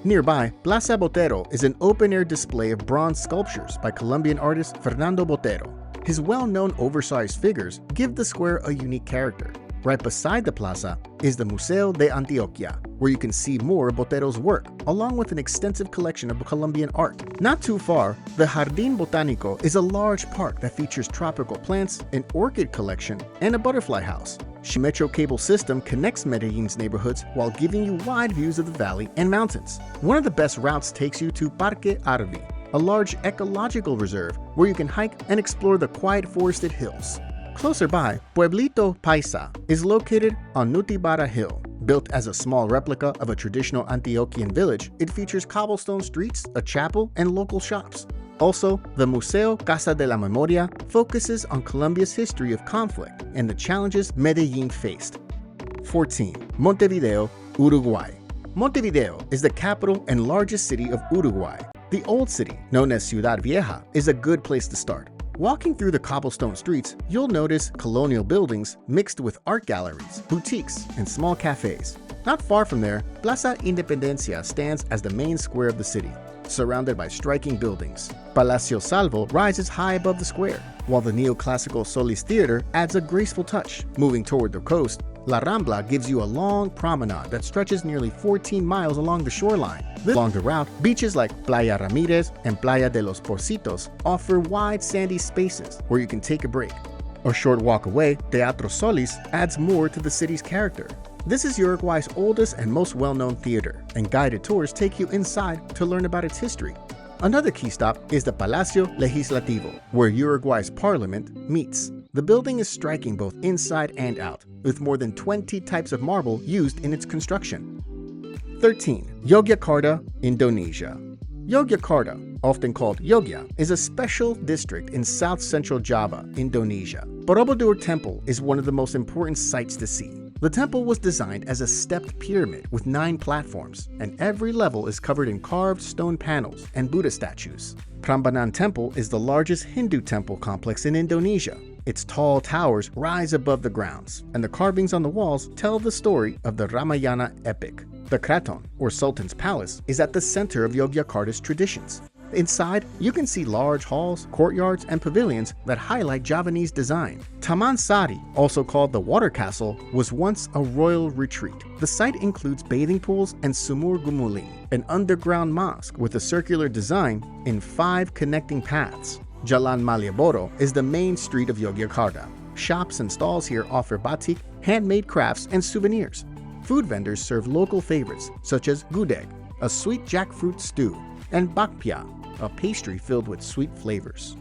Nearby, Plaza Botero is an open-air display of bronze sculptures by Colombian artist Fernando Botero. His well-known oversized figures give the square a unique character. Right beside the plaza is the Museo de Antioquia, where you can see more of Botero's work, along with an extensive collection of Colombian art. Not too far, the Jardín Botánico is a large park that features tropical plants, an orchid collection, and a butterfly house. The metro cable system connects Medellin's neighborhoods while giving you wide views of the valley and mountains. One of the best routes takes you to Parque Arvi, a large ecological reserve where you can hike and explore the quiet forested hills. Closer by, Pueblito Paisa is located on Nutibara Hill. Built as a small replica of a traditional Antioquian village, it features cobblestone streets, a chapel, and local shops. Also, the Museo Casa de la Memoria focuses on Colombia's history of conflict and the challenges Medellin faced. 14. Montevideo, Uruguay. Montevideo is the capital and largest city of Uruguay. The old city, known as Ciudad Vieja, is a good place to start. Walking through the cobblestone streets, you'll notice colonial buildings mixed with art galleries, boutiques, and small cafes. Not far from there, Plaza Independencia stands as the main square of the city, surrounded by striking buildings. Palacio Salvo rises high above the square, while the neoclassical Solis Theater adds a graceful touch. Moving toward the coast, La Rambla gives you a long promenade that stretches nearly 14 miles along the shoreline. Along the route, beaches like Playa Ramirez and Playa de los Pocitos offer wide sandy spaces where you can take a break. A short walk away, Teatro Solis adds more to the city's character. This is Uruguay's oldest and most well-known theater, and guided tours take you inside to learn about its history. Another key stop is the Palacio Legislativo, where Uruguay's parliament meets. The building is striking both inside and out, with more than 20 types of marble used in its construction. 13. Yogyakarta, Indonesia. Yogyakarta, often called Yogya, is a special district in south-central Java, Indonesia. Borobudur Temple is one of the most important sights to see. The temple was designed as a stepped pyramid with 9 platforms, and every level is covered in carved stone panels and Buddha statues. Prambanan Temple is the largest Hindu temple complex in Indonesia. Its tall towers rise above the grounds, and the carvings on the walls tell the story of the Ramayana epic. The Kraton, or Sultan's Palace, is at the center of Yogyakarta's traditions. Inside, you can see large halls, courtyards, and pavilions that highlight Javanese design. Taman Sari, also called the Water Castle, was once a royal retreat. The site includes bathing pools and Sumur Gumuling, an underground mosque with a circular design in 5 connecting paths. Jalan Malioboro is the main street of Yogyakarta. Shops and stalls here offer batik, handmade crafts, and souvenirs. Food vendors serve local favorites such as gudeg, a sweet jackfruit stew, and bakpia, a pastry filled with sweet flavors.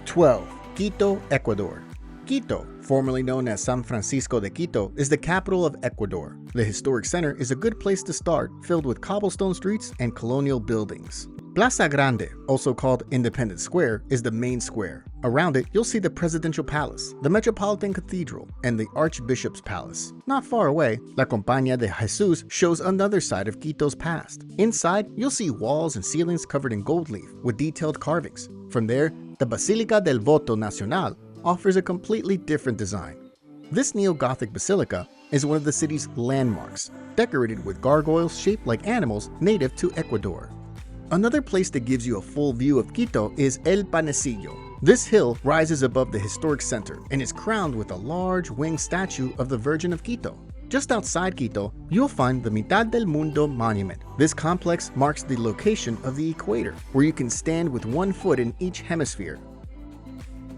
12. Quito, Ecuador. Quito, formerly known as San Francisco de Quito, is the capital of Ecuador. The historic center is a good place to start, filled with cobblestone streets and colonial buildings. Plaza Grande, also called Independence Square, is the main square. Around it, you'll see the Presidential Palace, the Metropolitan Cathedral, and the Archbishop's Palace. Not far away, La Compañía de Jesús shows another side of Quito's past. Inside, you'll see walls and ceilings covered in gold leaf with detailed carvings. From there, the Basílica del Voto Nacional offers a completely different design. This neo-Gothic basilica is one of the city's landmarks, decorated with gargoyles shaped like animals native to Ecuador. Another place that gives you a full view of Quito is El Panecillo. This hill rises above the historic center and is crowned with a large winged statue of the Virgin of Quito. Just outside Quito, you'll find the Mitad del Mundo monument. This complex marks the location of the equator, where you can stand with one foot in each hemisphere.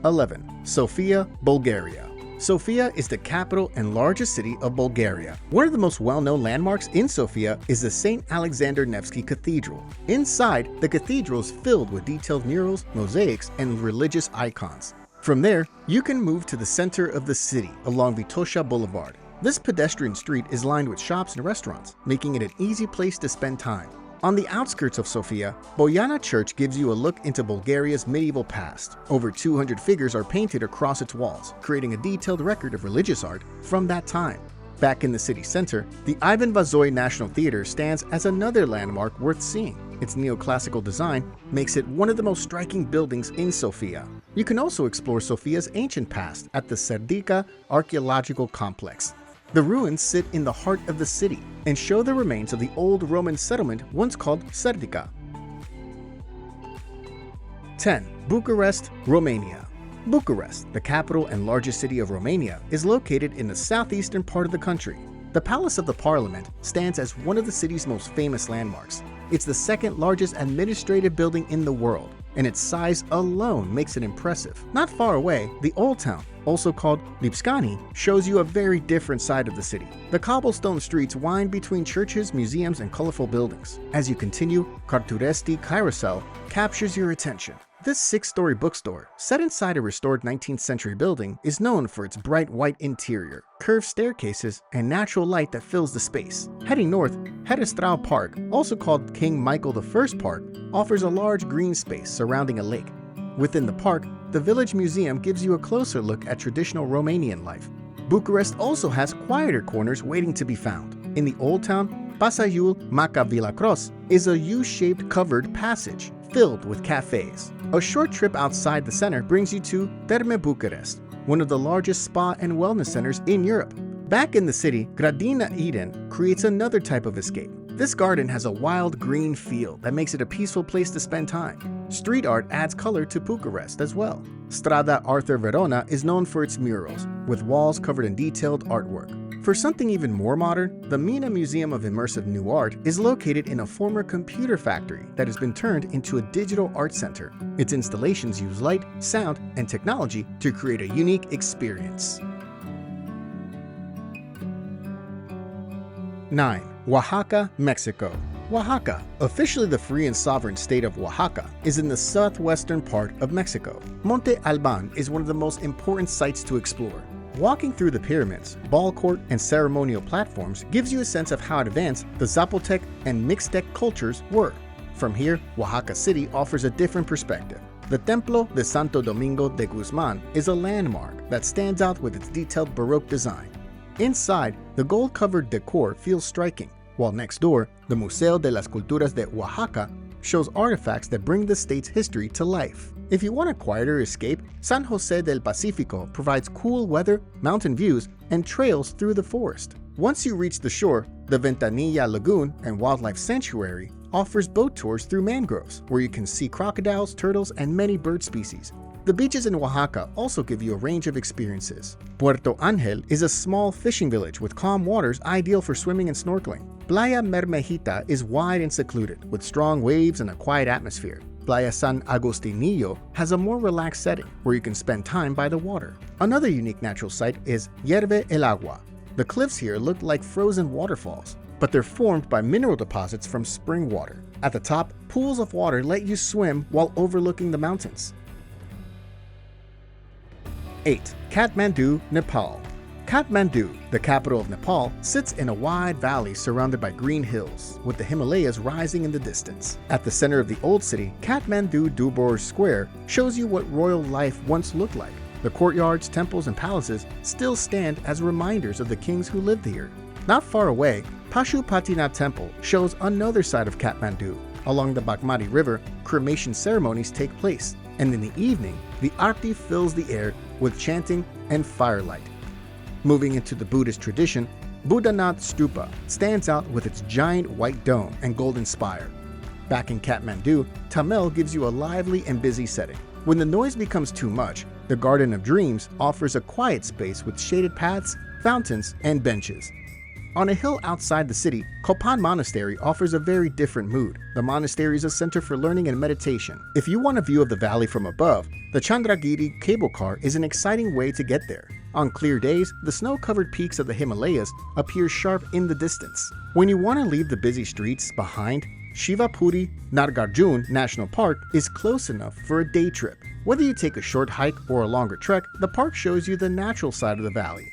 11. Sofia, Bulgaria. Sofia is the capital and largest city of Bulgaria. One of the most well-known landmarks in Sofia is the St. Alexander Nevsky Cathedral. Inside, the cathedral is filled with detailed murals, mosaics, and religious icons. From there, you can move to the center of the city along Vitosha Boulevard. This pedestrian street is lined with shops and restaurants, making it an easy place to spend time. On the outskirts of Sofia, Bojana Church gives you a look into Bulgaria's medieval past. Over 200 figures are painted across its walls, creating a detailed record of religious art from that time. Back in the city center, the Ivan Vazoi National Theater stands as another landmark worth seeing. Its neoclassical design makes it one of the most striking buildings in Sofia. You can also explore Sofia's ancient past at the Serdica Archaeological Complex. The ruins sit in the heart of the city and show the remains of the old Roman settlement once called Serdica. 10. Bucharest, Romania. Bucharest, the capital and largest city of Romania, is located in the southeastern part of the country. The Palace of the Parliament stands as one of the city's most famous landmarks. It's the second largest administrative building in the world, and its size alone makes it impressive. Not far away, the Old Town, also called Lipskani, shows you a very different side of the city. The cobblestone streets wind between churches, museums, and colorful buildings. As you continue, Carturesti Carousel captures your attention. This 6-story bookstore, set inside a restored 19th century building, is known for its bright white interior, curved staircases, and natural light that fills the space. Heading north, Herestral Park, also called King Michael I Park, offers a large green space surrounding a lake. Within the park, the village museum gives you a closer look at traditional Romanian life. Bucharest also has quieter corners waiting to be found. In the Old Town, Pasaiul Maca Villacros is a U-shaped covered passage filled with cafes. A short trip outside the center brings you to Terme Bucharest, one of the largest spa and wellness centers in Europe. Back in the city, Gradina Eden creates another type of escape. This garden has a wild green feel that makes it a peaceful place to spend time. Street art adds color to Bucharest as well. Strada Arthur Verona is known for its murals, with walls covered in detailed artwork. For something even more modern, the Mina Museum of Immersive New Art is located in a former computer factory that has been turned into a digital art center. Its installations use light, sound, and technology to create a unique experience. 9. Oaxaca, Mexico. Oaxaca, officially the free and sovereign state of Oaxaca, is in the southwestern part of Mexico. Monte Alban is one of the most important sites to explore. Walking through the pyramids, ball court, and ceremonial platforms gives you a sense of how advanced the Zapotec and Mixtec cultures were. From here, Oaxaca City offers a different perspective. The Templo de Santo Domingo de Guzman is a landmark that stands out with its detailed Baroque design. Inside, the gold-covered decor feels striking, while next door, the Museo de las Culturas de Oaxaca shows artifacts that bring the state's history to life. If you want a quieter escape, San Jose del Pacifico provides cool weather, mountain views, and trails through the forest. Once you reach the shore, the Ventanilla Lagoon and Wildlife Sanctuary offers boat tours through mangroves, where you can see crocodiles, turtles, and many bird species. The beaches in Oaxaca also give you a range of experiences. Puerto Angel is a small fishing village with calm waters ideal for swimming and snorkeling. Playa Mermejita is wide and secluded, with strong waves and a quiet atmosphere. Playa San Agustinillo has a more relaxed setting, where you can spend time by the water. Another unique natural site is Hierve el Agua. The cliffs here look like frozen waterfalls, but they're formed by mineral deposits from spring water. At the top, pools of water let you swim while overlooking the mountains. 8. Kathmandu, Nepal. Kathmandu, the capital of Nepal, sits in a wide valley surrounded by green hills, with the Himalayas rising in the distance. At the center of the old city, Kathmandu Dubor Square shows you what royal life once looked like. The courtyards, temples, and palaces still stand as reminders of the kings who lived here. Not far away, Pashupatinath Temple shows another side of Kathmandu. Along the Bagmati River, cremation ceremonies take place, and in the evening, the Aarti fills the air with chanting and firelight. Moving into the Buddhist tradition, Buddhanath Stupa stands out with its giant white dome and golden spire. Back in Kathmandu, Tamil gives you a lively and busy setting. When the noise becomes too much, the Garden of Dreams offers a quiet space with shaded paths, fountains, and benches. On a hill outside the city, Kopan Monastery offers a very different mood. The monastery is a center for learning and meditation. If you want a view of the valley from above, the Chandragiri cable car is an exciting way to get there. On clear days, the snow-covered peaks of the Himalayas appear sharp in the distance. When you want to leave the busy streets behind, Shivapuri Nagarjun National Park is close enough for a day trip. Whether you take a short hike or a longer trek, the park shows you the natural side of the valley.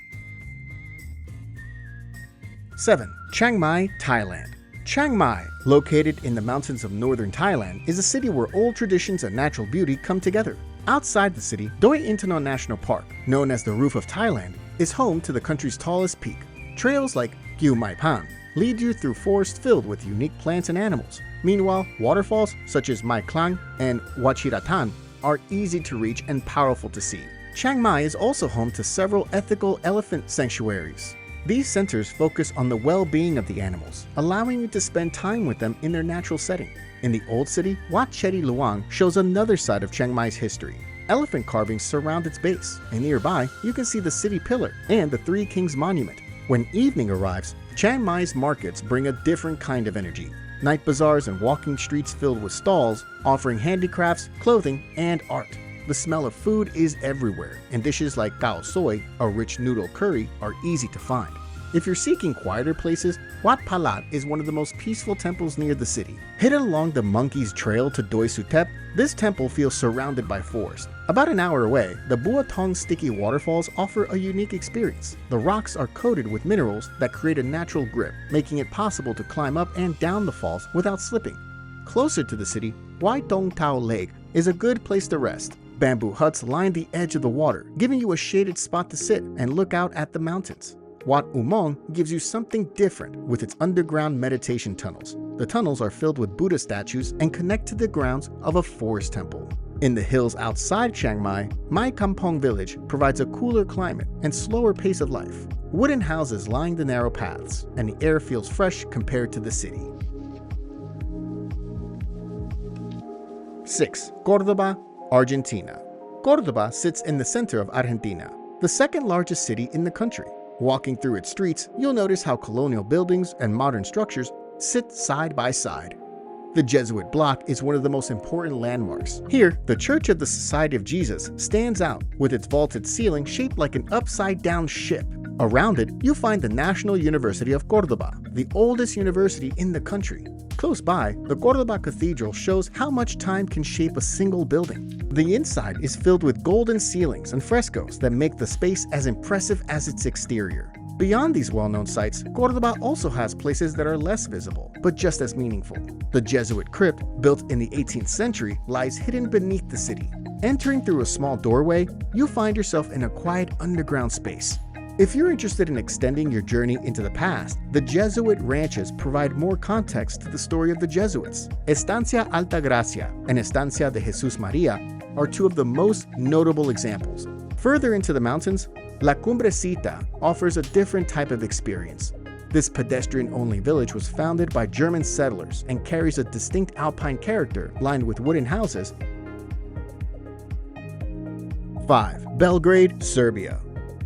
7. Chiang Mai, Thailand. Chiang Mai, located in the mountains of northern Thailand, is a city where old traditions and natural beauty come together. Outside the city, Doi Inthanon National Park, known as the Roof of Thailand, is home to the country's tallest peak. Trails like Gyu Mai Pan lead you through forest filled with unique plants and animals. Meanwhile, waterfalls such as Mai Klang and Wachiratan are easy to reach and powerful to see. Chiang Mai is also home to several ethical elephant sanctuaries. These centers focus on the well-being of the animals, allowing you to spend time with them in their natural setting. In the old city, Wat Chedi Luang shows another side of Chiang Mai's history. Elephant carvings surround its base, and nearby you can see the city pillar and the Three Kings Monument. When evening arrives, Chiang Mai's markets bring a different kind of energy. Night bazaars and walking streets filled with stalls offering handicrafts, clothing, and art. The smell of food is everywhere, and dishes like khao soi, a rich noodle curry, are easy to find. If you're seeking quieter places, Wat Palat is one of the most peaceful temples near the city. Hidden along the Monkey's Trail to Doi Sutep, this temple feels surrounded by forest. About an hour away, the Buatong Sticky Waterfalls offer a unique experience. The rocks are coated with minerals that create a natural grip, making it possible to climb up and down the falls without slipping. Closer to the city, Wai Dong Tao Lake is a good place to rest. Bamboo huts line the edge of the water, giving you a shaded spot to sit and look out at the mountains. Wat Umong gives you something different with its underground meditation tunnels. The tunnels are filled with Buddha statues and connect to the grounds of a forest temple. In the hills outside Chiang Mai, Mai Kampong village provides a cooler climate and slower pace of life. Wooden houses line the narrow paths, and the air feels fresh compared to the city. 6. Córdoba, Argentina. Córdoba sits in the center of Argentina, the second largest city in the country. Walking through its streets, you'll notice how colonial buildings and modern structures sit side by side. The Jesuit block is one of the most important landmarks. Here, the Church of the Society of Jesus stands out with its vaulted ceiling shaped like an upside-down ship. Around it, you find the National University of Córdoba, the oldest university in the country. Close by, the Córdoba Cathedral shows how much time can shape a single building. The inside is filled with golden ceilings and frescoes that make the space as impressive as its exterior. Beyond these well-known sites, Córdoba also has places that are less visible, but just as meaningful. The Jesuit crypt, built in the 18th century, lies hidden beneath the city. Entering through a small doorway, you find yourself in a quiet underground space. If you're interested in extending your journey into the past, the Jesuit ranches provide more context to the story of the Jesuits. Estancia Altagracia and Estancia de Jesús María are two of the most notable examples. Further into the mountains, La Cumbrecita offers a different type of experience. This pedestrian-only village was founded by German settlers and carries a distinct alpine character lined with wooden houses. 5. Belgrade, Serbia.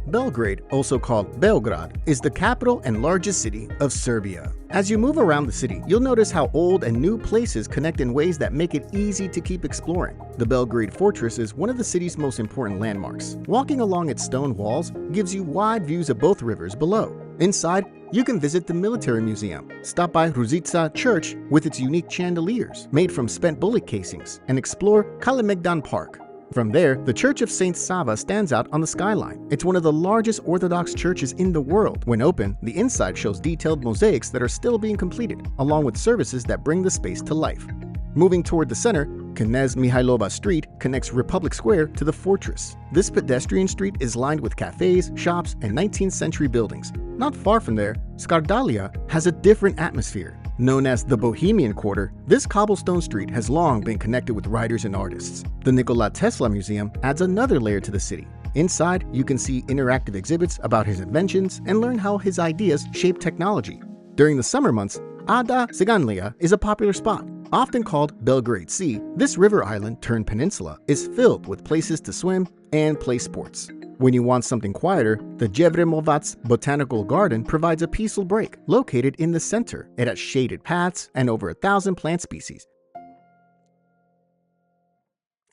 Belgrade, also called Beograd, is the capital and largest city of Serbia. As you move around the city, you'll notice how old and new places connect in ways that make it easy to keep exploring. The Belgrade Fortress is one of the city's most important landmarks. Walking along its stone walls gives you wide views of both rivers below. Inside, you can visit the military museum, stop by Ruzica Church with its unique chandeliers made from spent bullet casings, and explore Kalemegdan Park. From there, the Church of Saint Sava stands out on the skyline. It's one of the largest Orthodox churches in the world. When open, the inside shows detailed mosaics that are still being completed, along with services that bring the space to life. Moving toward the center, Knez Mihailova Street connects Republic Square to the fortress. This pedestrian street is lined with cafes, shops, and 19th century buildings. Not far from there, Skardalia has a different atmosphere. Known as the Bohemian Quarter, this cobblestone street has long been connected with writers and artists. The Nikola Tesla Museum adds another layer to the city. Inside, you can see interactive exhibits about his inventions and learn how his ideas shape technology. During the summer months, Ada Ciganlia is a popular spot. Often called Belgrade Sea, this river island turned peninsula is filled with places to swim and play sports. When you want something quieter, the Jevremovac Botanical Garden provides a peaceful break. Located in the center, it has shaded paths and over 1,000 plant species.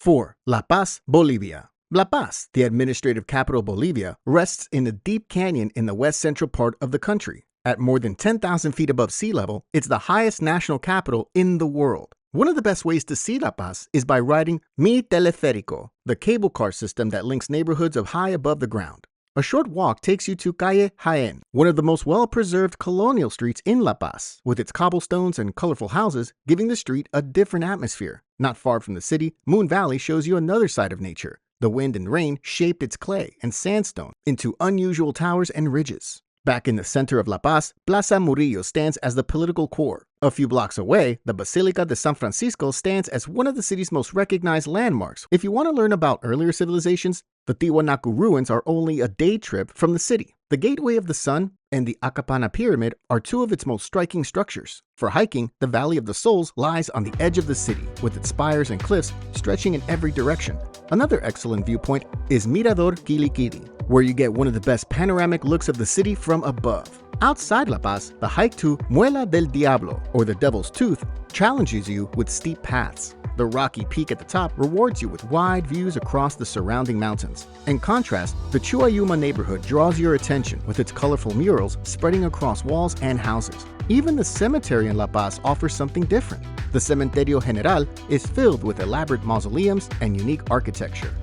4. La Paz, Bolivia. La Paz, the administrative capital of Bolivia, rests in a deep canyon in the west-central part of the country. At more than 10,000 feet above sea level, it's the highest national capital in the world. One of the best ways to see La Paz is by riding Mi Teleférico, the cable car system that links neighborhoods of high above the ground. A short walk takes you to Calle Jaén, one of the most well-preserved colonial streets in La Paz, with its cobblestones and colorful houses giving the street a different atmosphere. Not far from the city, Moon Valley shows you another side of nature. The wind and rain shaped its clay and sandstone into unusual towers and ridges. Back in the center of La Paz, Plaza Murillo stands as the political core. A few blocks away, the Basilica de San Francisco stands as one of the city's most recognized landmarks. If you want to learn about earlier civilizations, the Tiwanaku ruins are only a day trip from the city. The Gateway of the Sun and the Acapana Pyramid are two of its most striking structures. For hiking, the Valley of the Souls lies on the edge of the city, with its spires and cliffs stretching in every direction. Another excellent viewpoint is Mirador Quilicuri, where you get one of the best panoramic looks of the city from above. Outside La Paz, the hike to Muela del Diablo, or the Devil's Tooth, challenges you with steep paths. The rocky peak at the top rewards you with wide views across the surrounding mountains. In contrast, the Chuayuma neighborhood draws your attention with its colorful murals spreading across walls and houses. Even the cemetery in La Paz offers something different. The Cementerio General is filled with elaborate mausoleums and unique architecture.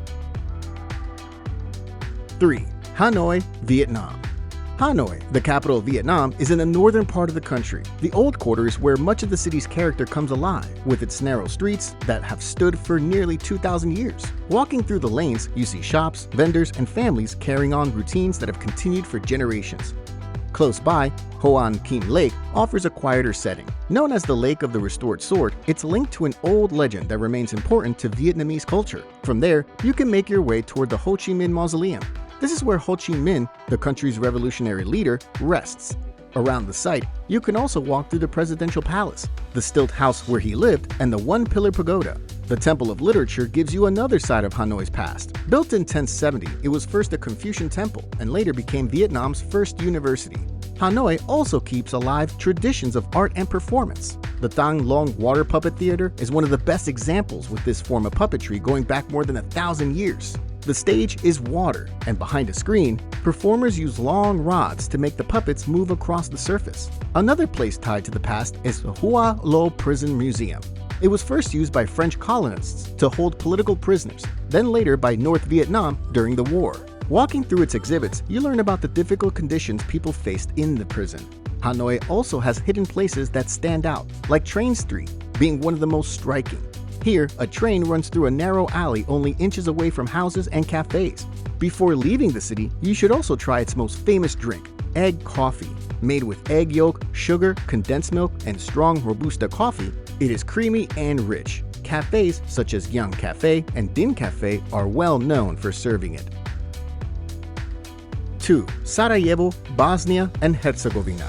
3. Hanoi, Vietnam. Hanoi, the capital of Vietnam, is in the northern part of the country. The old quarter is where much of the city's character comes alive, with its narrow streets that have stood for nearly 2,000 years. Walking through the lanes, you see shops, vendors, and families carrying on routines that have continued for generations. Close by, Hoan Kiem Lake offers a quieter setting. Known as the Lake of the Restored Sword, it's linked to an old legend that remains important to Vietnamese culture. From there, you can make your way toward the Ho Chi Minh Mausoleum. This is where Ho Chi Minh, the country's revolutionary leader, rests. Around the site, you can also walk through the presidential palace, the stilt house where he lived, and the one-pillar pagoda. The Temple of Literature gives you another side of Hanoi's past. Built in 1070, it was first a Confucian temple and later became Vietnam's first university. Hanoi also keeps alive traditions of art and performance. The Thang Long Water Puppet Theater is one of the best examples with this form of puppetry going back more than 1,000 years. The stage is water, and behind a screen, performers use long rods to make the puppets move across the surface. Another place tied to the past is the Hua Lo Prison Museum. It was first used by French colonists to hold political prisoners, then later by North Vietnam during the war. Walking through its exhibits, you learn about the difficult conditions people faced in the prison. Hanoi also has hidden places that stand out, like Train Street, being one of the most striking. Here, a train runs through a narrow alley only inches away from houses and cafes. Before leaving the city, you should also try its most famous drink, egg coffee. Made with egg yolk, sugar, condensed milk, and strong Robusta coffee, it is creamy and rich. Cafes such as Yang Cafe and Din Cafe are well known for serving it. 2. Sarajevo, Bosnia and Herzegovina.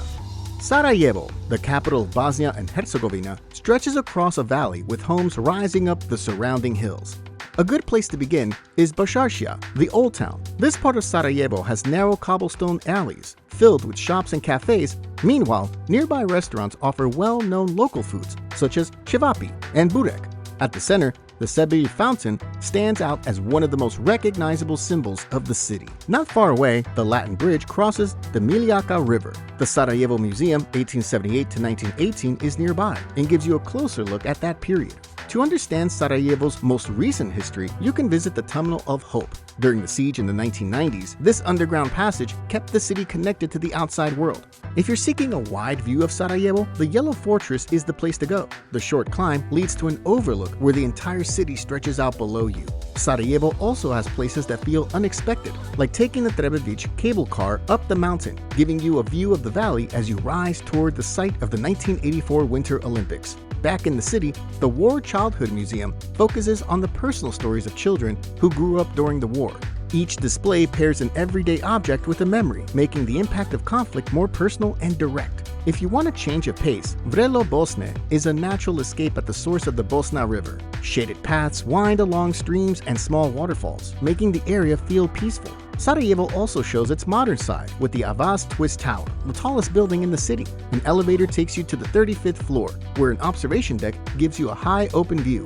Sarajevo, the capital of Bosnia and Herzegovina, stretches across a valley with homes rising up the surrounding hills. A good place to begin is Bucharest, the Old Town. This part of Sarajevo has narrow cobblestone alleys filled with shops and cafes. Meanwhile, nearby restaurants offer well-known local foods such as cevapi and burek. At the center, the Sebi Fountain stands out as one of the most recognizable symbols of the city. Not far away, the Latin Bridge crosses the Miljacka River. The Sarajevo Museum, 1878 to 1918, is nearby and gives you a closer look at that period. To understand Sarajevo's most recent history, you can visit the Tunnel of Hope. During the siege in the 1990s, this underground passage kept the city connected to the outside world. If you're seeking a wide view of Sarajevo, the Yellow Fortress is the place to go. The short climb leads to an overlook where the entire city stretches out below you. Sarajevo also has places that feel unexpected, like taking the Trebević cable car up the mountain, giving you a view of the valley as you rise toward the site of the 1984 Winter Olympics. Back in the city, the War Childhood Museum focuses on the personal stories of children who grew up during the war. Each display pairs an everyday object with a memory, making the impact of conflict more personal and direct. If you want a change of pace, Vrelo Bosne is a natural escape at the source of the Bosna River. Shaded paths wind along streams and small waterfalls, making the area feel peaceful. Sarajevo also shows its modern side with the Avaz Twist Tower, the tallest building in the city. An elevator takes you to the 35th floor, where an observation deck gives you a high open view.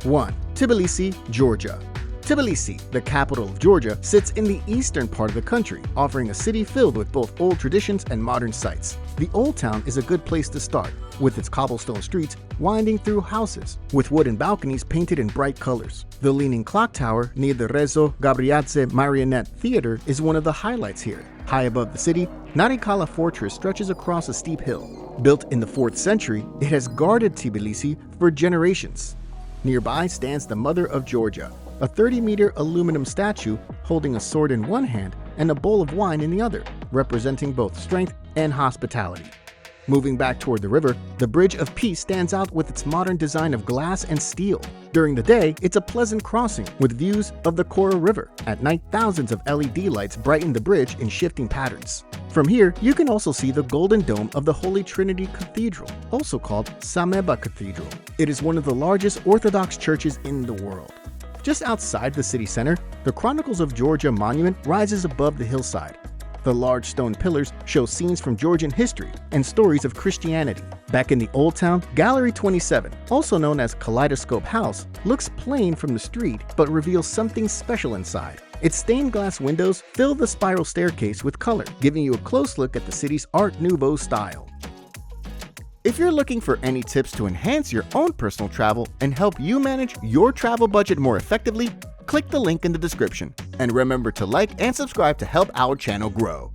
1. Tbilisi, Georgia. Tbilisi, the capital of Georgia, sits in the eastern part of the country, offering a city filled with both old traditions and modern sights. The Old Town is a good place to start, with its cobblestone streets winding through houses, with wooden balconies painted in bright colors. The Leaning Clock Tower near the Rezo Gabriadze Marionette Theater is one of the highlights here. High above the city, Narikala Fortress stretches across a steep hill. Built in the 4th century, it has guarded Tbilisi for generations. Nearby stands the Mother of Georgia, a 30-meter aluminum statue holding a sword in one hand and a bowl of wine in the other, representing both strength and hospitality. Moving back toward the river, the Bridge of Peace stands out with its modern design of glass and steel. During the day, it's a pleasant crossing with views of the Kora River. At night, thousands of LED lights brighten the bridge in shifting patterns. From here, you can also see the golden dome of the Holy Trinity Cathedral, also called Sameba Cathedral. It is one of the largest Orthodox churches in the world. Just outside the city center, the Chronicles of Georgia monument rises above the hillside. The large stone pillars show scenes from Georgian history and stories of Christianity. Back in the Old Town, Gallery 27, also known as Kaleidoscope House, looks plain from the street but reveals something special inside. Its stained glass windows fill the spiral staircase with color, giving you a close look at the city's Art Nouveau style. If you're looking for any tips to enhance your own personal travel and help you manage your travel budget more effectively, click the link in the description. And remember to like and subscribe to help our channel grow.